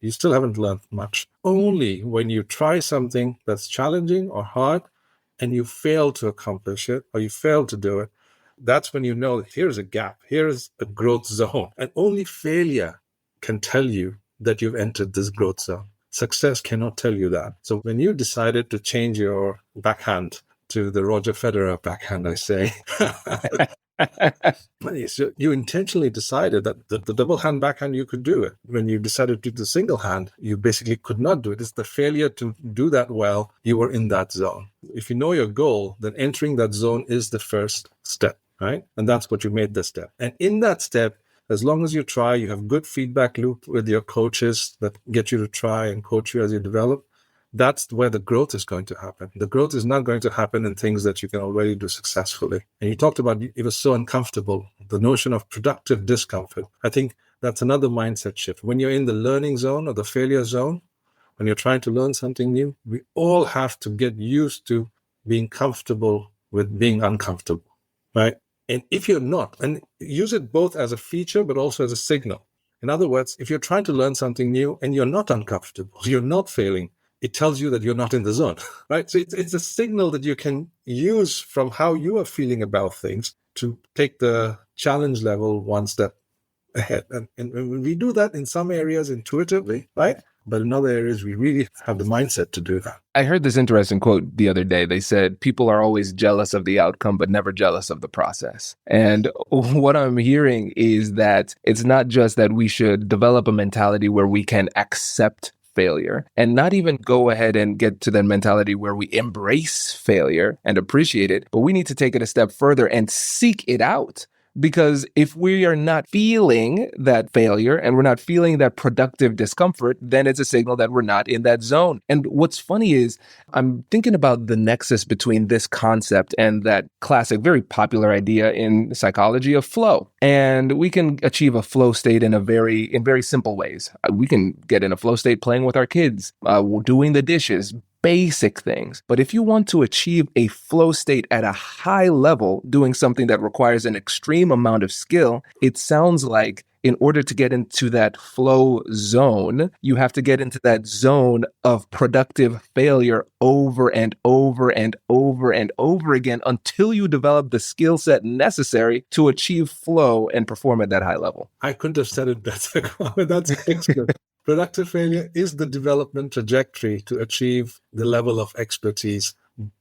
you still haven't learned much. Only when you try something that's challenging or hard and you fail to accomplish it or you fail to do it, that's when you know that here's a gap, here's a growth zone. And only failure can tell you that you've entered this growth zone. Success cannot tell you that. So when you decided to change your backhand to the Roger Federer backhand, I say, so you intentionally decided that the double hand backhand, you could do it. When you decided to do the single hand, you basically could not do it. It's the failure to do that well. You were in that zone. If you know your goal, then entering that zone is the first step, right? And that's what you made the step. And in that step, as long as you try, you have good feedback loop with your coaches that get you to try and coach you as you develop. That's where the growth is going to happen. The growth is not going to happen in things that you can already do successfully. And you talked about it was so uncomfortable, the notion of productive discomfort. I think that's another mindset shift. When you're in the learning zone or the failure zone, when you're trying to learn something new, we all have to get used to being comfortable with being uncomfortable, right? And if you're not, and use it both as a feature, but also as a signal. In other words, if you're trying to learn something new and you're not uncomfortable, you're not failing, it tells you that you're not in the zone, right? So it's a signal that you can use from how you are feeling about things to take the challenge level one step ahead. And when we do that in some areas intuitively, right? But in other areas, we really have the mindset to do that. I heard this interesting quote the other day. They said, people are always jealous of the outcome, but never jealous of the process. And what I'm hearing is that it's not just that we should develop a mentality where we can accept failure and not even go ahead and get to that mentality where we embrace failure and appreciate it, but we need to take it a step further and seek it out. Because if we are not feeling that failure and we're not feeling that productive discomfort, then it's a signal that we're not in that zone. And what's funny is I'm thinking about the nexus between this concept and that classic, very popular idea in psychology of flow. And we can achieve a flow state in very simple ways. We can get in a flow state playing with our kids, doing the dishes, basic things. But if you want to achieve a flow state at a high level, doing something that requires an extreme amount of skill, it sounds like in order to get into that flow zone, you have to get into that zone of productive failure over and over and over and over again until you develop the skill set necessary to achieve flow and perform at that high level. I couldn't have said it better. That's excellent. Productive failure is the development trajectory to achieve the level of expertise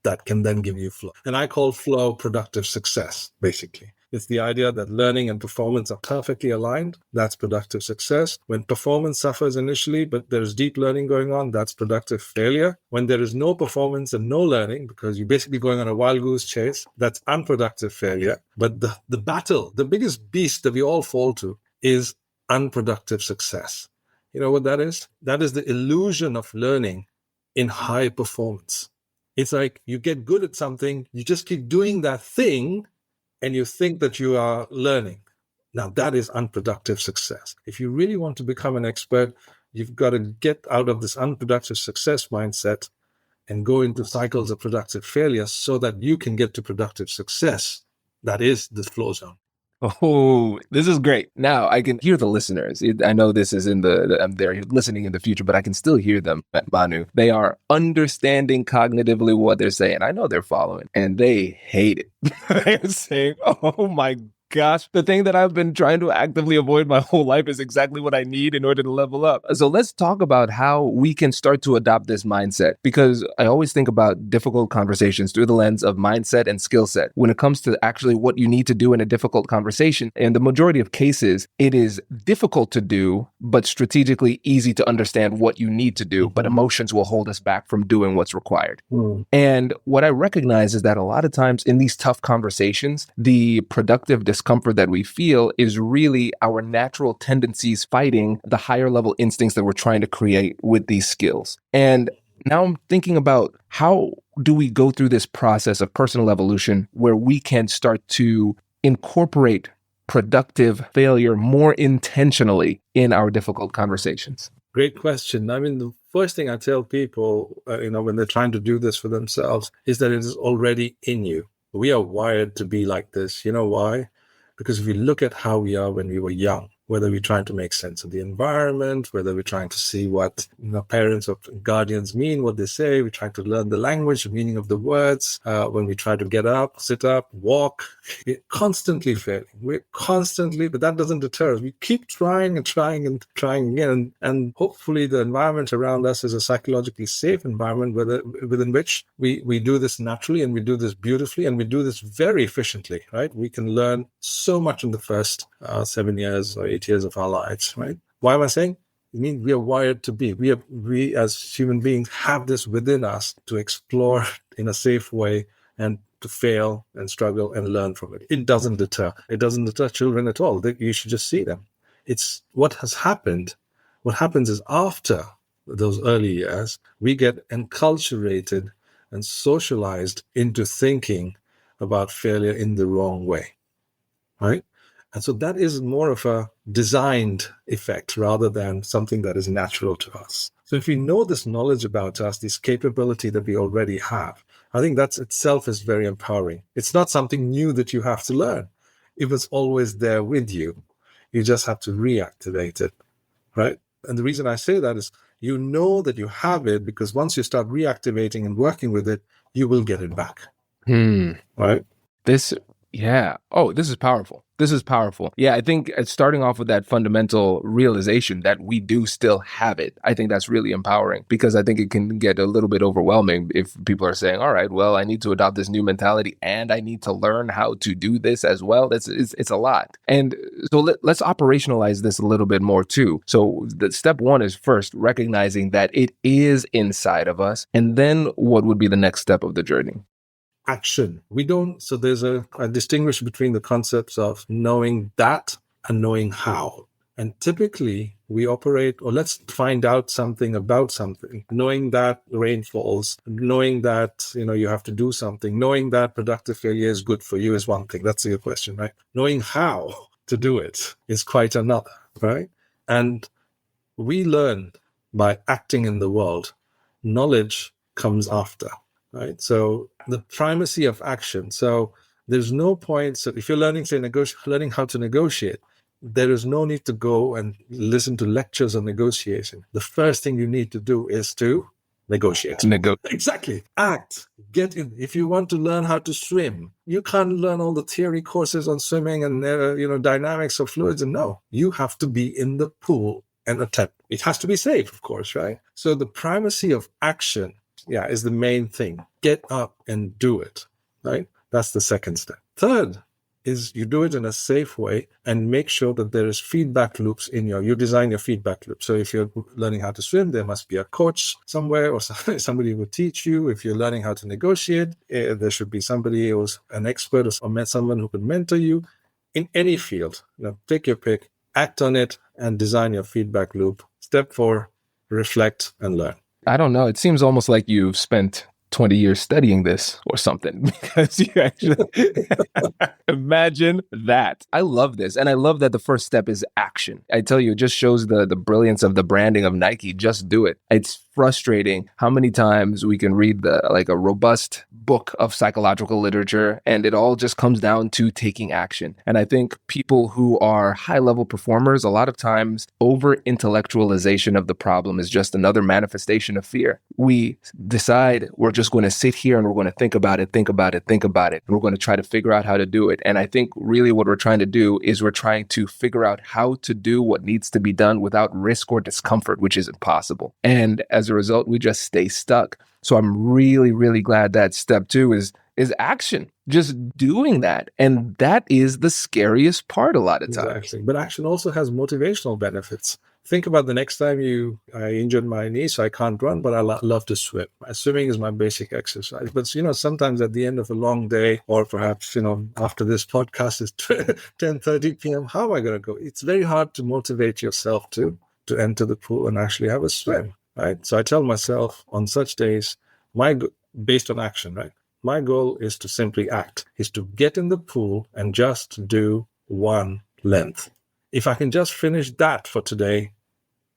that can then give you flow. And I call flow productive success, basically. It's the idea that learning and performance are perfectly aligned. That's productive success. When performance suffers initially, but there's deep learning going on, that's productive failure. When there is no performance and no learning, because you're basically going on a wild goose chase, that's unproductive failure. But the battle, the biggest beast that we all fall to is unproductive success. You know what that is? That is the illusion of learning in high performance. It's like you get good at something, you just keep doing that thing, and you think that you are learning. Now, that is unproductive success. If you really want to become an expert, you've got to get out of this unproductive success mindset and go into cycles of productive failure so that you can get to productive success. That is the flow zone. Oh, this is great. Now I can hear the listeners. I know this is they're listening in the future, but I can still hear them, Manu. They are understanding cognitively what they're saying. I know they're following and they hate it. They're saying, oh my gosh, the thing that I've been trying to actively avoid my whole life is exactly what I need in order to level up. So let's talk about how we can start to adopt this mindset, because I always think about difficult conversations through the lens of mindset and skill set. When it comes to actually what you need to do in a difficult conversation, in the majority of cases, it is difficult to do, but strategically easy to understand what you need to do, but emotions will hold us back from doing what's required. And what I recognize is that a lot of times in these tough conversations, the productive discomfort that we feel is really our natural tendencies fighting the higher level instincts that we're trying to create with these skills. And now I'm thinking about, how do we go through this process of personal evolution where we can start to incorporate productive failure more intentionally in our difficult conversations? Great question. I mean, the first thing I tell people, when they're trying to do this for themselves, is that it is already in you. We are wired to be like this. You know why? Because if you look at how we are when we were young, whether we're trying to make sense of the environment, whether we're trying to see what parents or guardians mean, what they say, we're trying to learn the language, the meaning of the words. When we try to get up, sit up, walk, we're constantly failing. But that doesn't deter us. We keep trying and trying and trying again. And hopefully the environment around us is a psychologically safe environment within which we do this naturally, and we do this beautifully, and we do this very efficiently, right? We can learn so much in the first 7 years or 8 years of our lives, right? Why am I saying? I mean, we are wired to be. We as human beings have this within us to explore in a safe way and to fail and struggle and learn from it. It doesn't deter. It doesn't deter children at all. You should just see them. It's what has happened. What happens is, after those early years, we get enculturated and socialized into thinking about failure in the wrong way, right? And so that is more of a designed effect rather than something that is natural to us. So if we know this knowledge about us, this capability that we already have, I think that itself is very empowering. It's not something new that you have to learn. It was always there with you. You just have to reactivate it, right? And the reason I say that is, you know that you have it because once you start reactivating and working with it, you will get it back, right? This is powerful. This is powerful. Yeah, I think starting off with that fundamental realization that we do still have it, I think that's really empowering, because I think it can get a little bit overwhelming if people are saying, all right, well, I need to adopt this new mentality and I need to learn how to do this as well. It's a lot. And so let's operationalize this a little bit more too. So the step one is first recognizing that it is inside of us. And then what would be the next step of the journey? Action. So there's a distinguish between the concepts of knowing that and knowing how. And typically we operate, or let's find out something about something. Knowing that rain falls, knowing that, you have to do something, knowing that productive failure is good for you is one thing. That's your question, right? Knowing how to do it is quite another, right? And we learn by acting in the world. Knowledge comes after. Right. So the primacy of action. So there's no point. So if you're learning how to negotiate, there is no need to go and listen to lectures on negotiation. The first thing you need to do is to negotiate. Exactly. Act. Get in. If you want to learn how to swim, you can't learn all the theory courses on swimming and dynamics of fluids. And no, you have to be in the pool and attempt. It has to be safe, of course, right? So the primacy of action, is the main thing. Get up and do it, right? That's the second step. Third is you do it in a safe way and make sure that there is feedback loops you design your feedback loop. So if you're learning how to swim, there must be a coach somewhere or somebody who will teach you. If you're learning how to negotiate, there should be somebody who's an expert or someone who could mentor you in any field. Take your pick, act on it, and design your feedback loop. Step 4, reflect and learn. I don't know. It seems almost like you've spent 20 years studying this or something, because you actually imagine that. I love this. And I love that the first step is action. I tell you, it just shows the brilliance of the branding of Nike. Just do it. It's frustrating how many times we can read a robust book of psychological literature and it all just comes down to taking action. And I think people who are high-level performers, a lot of times over-intellectualization of the problem is just another manifestation of fear. We decide we're just going to sit here and we're going to think about it. And we're going to try to figure out how to do it. And I think really what we're trying to do is we're trying to figure out how to do what needs to be done without risk or discomfort, which is impossible. And as a result, we just stay stuck. So I'm really, really glad that step 2 is action, just doing that. And that is the scariest part a lot of times. Exactly. But action also has motivational benefits. Think about the next time I injured my knee, so I can't run, but I love to swim. Swimming is my basic exercise. But, sometimes at the end of a long day, or perhaps, after this podcast is 10:30 p.m., how am I going to go? It's very hard to motivate yourself to enter the pool and actually have a swim, right? So I tell myself on such days, based on action, right? My goal is to simply act, is to get in the pool and just do one length. If I can just finish that for today,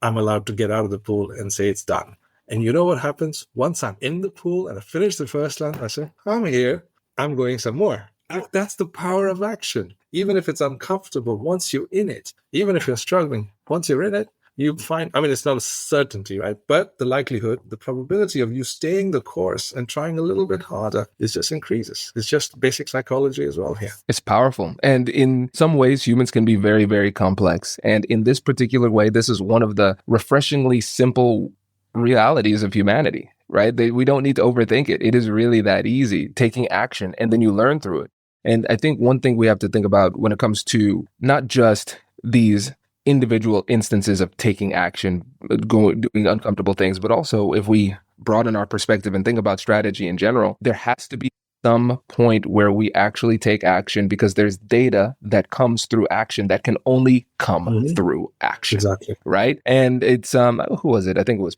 I'm allowed to get out of the pool and say it's done. And you know what happens? Once I'm in the pool and I finish the first length, I say, I'm here, I'm going some more. That's the power of action. Even if it's uncomfortable, once you're in it, even if you're struggling, once you're in it, you find, it's not a certainty, right? But the likelihood, the probability of you staying the course and trying a little bit harder just increases. It's just basic psychology as well here. It's powerful. And in some ways, humans can be very, very complex. And in this particular way, this is one of the refreshingly simple realities of humanity, right? We don't need to overthink it. It is really that easy, taking action, and then you learn through it. And I think one thing we have to think about when it comes to not just these individual instances of taking action, doing uncomfortable things, but also if we broaden our perspective and think about strategy in general, there has to be some point where we actually take action, because there's data that comes through action that can only come through action. Exactly. Right. And it's, who was it? I think it was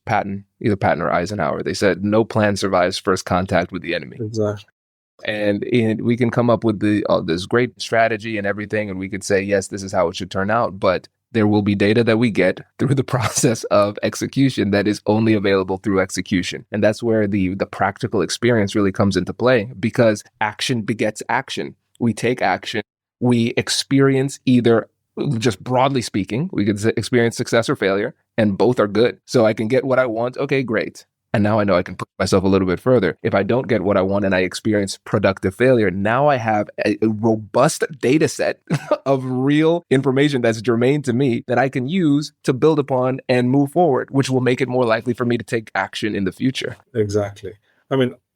either Patton or Eisenhower. They said, no plan survives first contact with the enemy. Exactly. And we can come up with this great strategy and everything, and we could say, yes, this is how it should turn out. But there will be data that we get through the process of execution that is only available through execution. And that's where the practical experience really comes into play, because action begets action. We take action, we experience either, just broadly speaking, we could experience success or failure, and both are good. So I can get what I want. Okay, great. And now I know I can push myself a little bit further. If I don't get what I want and I experience productive failure, now I have a robust data set of real information that's germane to me that I can use to build upon and move forward, which will make it more likely for me to take action in the future. Exactly.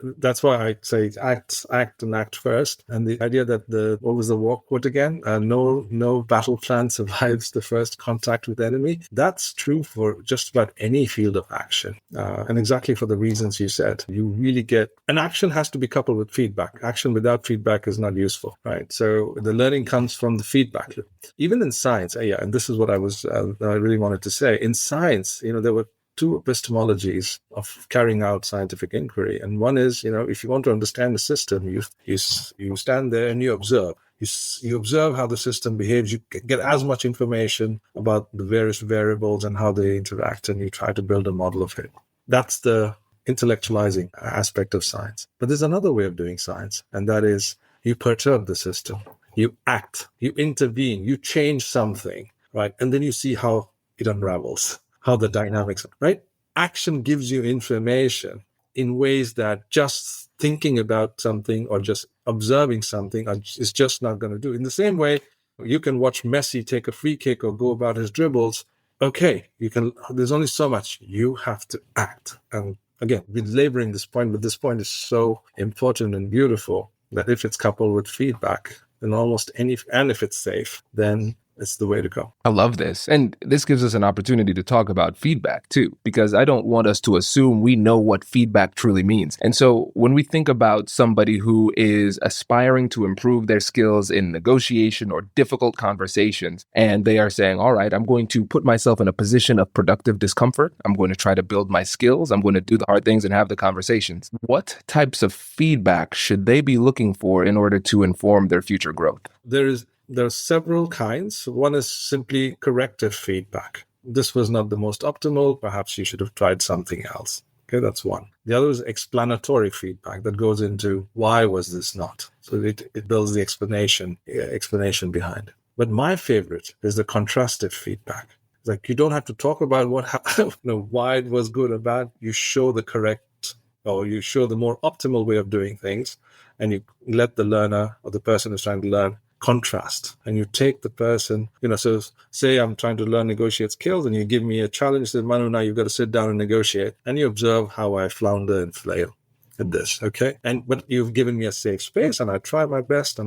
That's why I say act and act first. And the idea that what was the war quote again? No battle plan survives the first contact with the enemy. That's true for just about any field of action. And exactly for the reasons you said, you really an action has to be coupled with feedback. Action without feedback is not useful, right? So the learning comes from the feedback. Even in science, and this is what I really wanted to say. In science, there were two epistemologies of carrying out scientific inquiry. And one is, if you want to understand the system, you stand there and you observe. You observe how the system behaves. You get as much information about the various variables and how they interact, and you try to build a model of it. That's the intellectualizing aspect of science. But there's another way of doing science, and that is you perturb the system. You act, you intervene, you change something, right? And then you see how it unravels, how the dynamics, right? Action gives you information in ways that just thinking about something or just observing something is just not going to do. In the same way, you can watch Messi take a free kick or go about his dribbles. Okay, there's only so much. You have to act. And again, belaboring this point, but this point is so important and beautiful that if it's coupled with feedback, then and if it's safe, then it's the way to go. I love this. And this gives us an opportunity to talk about feedback too, because I don't want us to assume we know what feedback truly means. And so when we think about somebody who is aspiring to improve their skills in negotiation or difficult conversations, and they are saying, all right, I'm going to put myself in a position of productive discomfort. I'm going to try to build my skills. I'm going to do the hard things and have the conversations. What types of feedback should they be looking for in order to inform their future growth? There are several kinds. One is simply corrective feedback. This was not the most optimal. Perhaps you should have tried something else. Okay, that's one. The other is explanatory feedback that goes into why was this not? So it builds the explanation behind it. But my favorite is the contrastive feedback. It's like you don't have to talk about why it was good or bad. You show the correct or you show the more optimal way of doing things, and you let the learner or the person who's trying to learn contrast. And you take the person, so say I'm trying to learn negotiate skills, and you give me a challenge, say, Manu, now you've got to sit down and negotiate, and you observe how I flounder and flail at this, okay? But you've given me a safe space, and I try my best,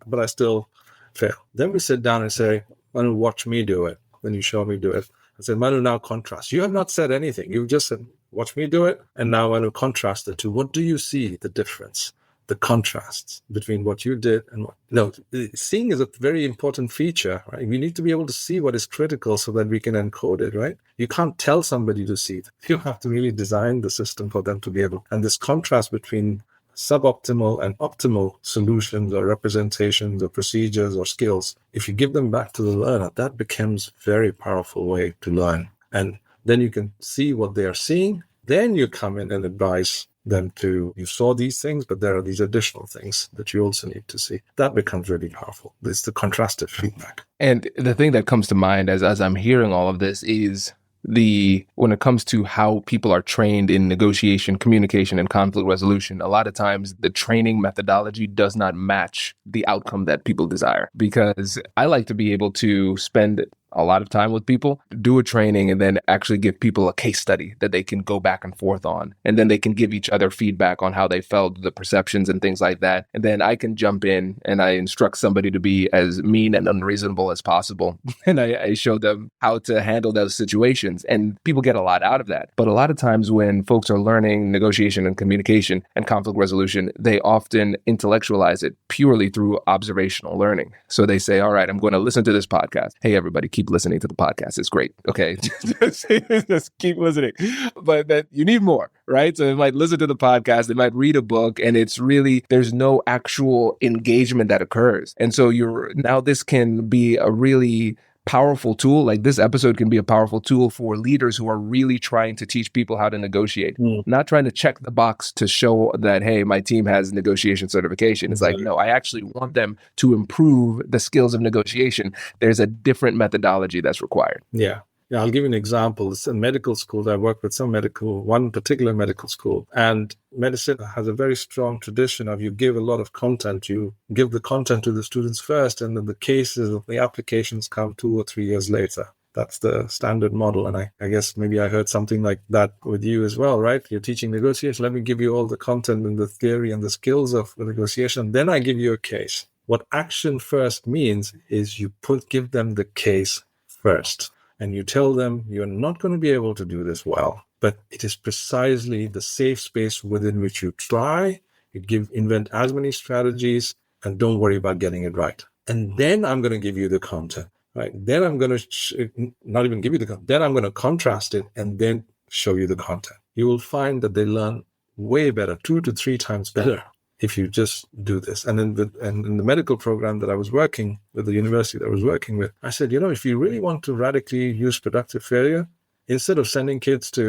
but I still fail. Then we sit down and say, Manu, watch me do it. Then you show me do it. I said, Manu, now contrast. You have not said anything. You've just said, watch me do it. And now Manu, contrast the two. What do you see the difference, the contrasts between what you did and what? No, seeing is a very important feature, right? We need to be able to see what is critical so that we can encode it, right? You can't tell somebody to see it. You have to really design the system for them to be able. And this contrast between suboptimal and optimal solutions or representations or procedures or skills, if you give them back to the learner, that becomes a very powerful way to learn. And then you can see what they are seeing. Then you come in and advise them you saw these things, but there are these additional things that you also need to see. That becomes really powerful. It's the contrastive feedback. And the thing that comes to mind as I'm hearing all of this is when it comes to how people are trained in negotiation, communication, and conflict resolution, a lot of times the training methodology does not match the outcome that people desire. Because I like to be able to spend a lot of time with people, do a training, and then actually give people a case study that they can go back and forth on. And then they can give each other feedback on how they felt, the perceptions and things like that. And then I can jump in and I instruct somebody to be as mean and unreasonable as possible. And I show them how to handle those situations. And people get a lot out of that. But a lot of times when folks are learning negotiation and communication and conflict resolution, they often intellectualize it purely through observational learning. So they say, all right, I'm going to listen to this podcast. Hey, everybody, keep listening to the podcast. It's great. Okay. Just keep listening. But that you need more, right? So they might listen to the podcast, they might read a book, and it's really, there's no actual engagement that occurs. And so now this can be a really powerful tool. Like this episode can be a powerful tool for leaders who are really trying to teach people how to negotiate, not trying to check the box to show that, hey, my team has negotiation certification. It's like, no, I actually want them to improve the skills of negotiation. There's a different methodology that's required. Yeah. I'll give you an example. It's in medical school. I work with one particular medical school, and medicine has a very strong tradition of you give a lot of content. You give the content to the students first, and then the cases of the applications come 2 or 3 years later. That's the standard model. And I guess maybe I heard something like that with you as well, right? You're teaching negotiation. Let me give you all the content and the theory and the skills of the negotiation. Then I give you a case. What action first means is you give them the case first. And you tell them you're not going to be able to do this well, but it is precisely the safe space within which you try, invent as many strategies, and don't worry about getting it right. And then I'm going to give you the content, right? Then I'm going to not even give you the content. Then I'm going to contrast it and then show you the content. You will find that they learn way better, 2 to 3 times better, if you just do this. And in the medical program that I was working with, the university that I was working with, I said, if you really want to radically use productive failure, instead of sending kids these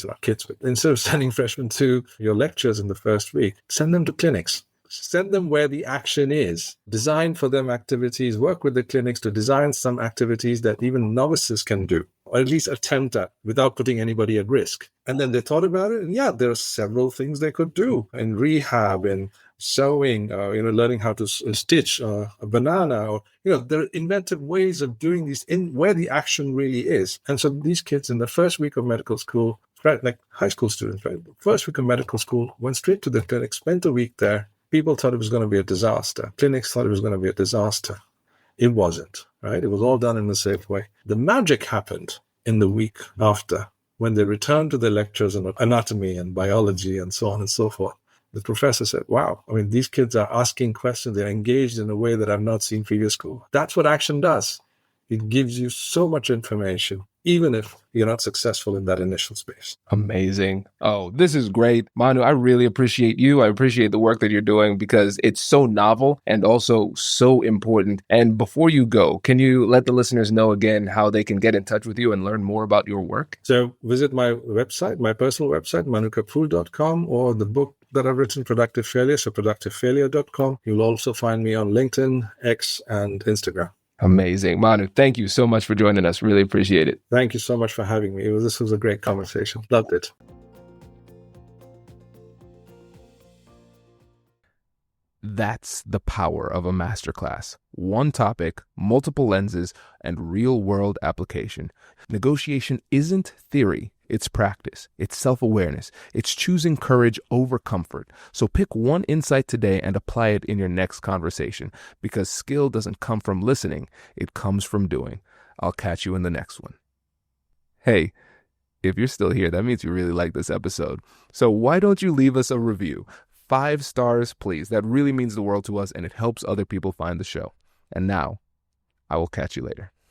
are not kids, but instead of sending freshmen to your lectures in the first week, send them to clinics. Send them where the action is. Design for them activities, work with the clinics to design some activities that even novices can do, or at least attempt at without putting anybody at risk. And then they thought about it, and there are several things they could do in rehab, in sewing, learning how to stitch a banana, or, there are inventive ways of doing these in where the action really is. And so these kids in the first week of medical school, right, like high school students, right, first week of medical school, went straight to the clinic, spent a week there. People thought it was going to be a disaster. Clinics thought it was going to be a disaster. It wasn't, right? It was all done in a safe way. The magic happened in the week after, when they returned to their lectures on anatomy and biology and so on and so forth. The professor said, wow, these kids are asking questions. They're engaged in a way that I've not seen previous school. That's what action does. It gives you so much information, even if you're not successful in that initial space. Amazing. Oh, this is great. Manu, I really appreciate you. I appreciate the work that you're doing because it's so novel and also so important. And before you go, can you let the listeners know again how they can get in touch with you and learn more about your work? So visit my website, my personal website, manukapoor.com, or the book that I've written, Productive Failure, so productivefailure.com. You'll also find me on LinkedIn, X, and Instagram. Amazing. Manu, thank you so much for joining us. Really appreciate it. Thank you so much for having me. This was a great conversation. Loved it. That's the power of a masterclass. One topic, multiple lenses, and real-world application. Negotiation isn't theory, it's practice. It's self-awareness. It's choosing courage over comfort. So pick one insight today and apply it in your next conversation, because skill doesn't come from listening, it comes from doing. I'll catch you in the next one. Hey, if you're still here, that means you really like this episode. So why don't you leave us a review? 5 stars, please. That really means the world to us, and it helps other people find the show. And now, I will catch you later.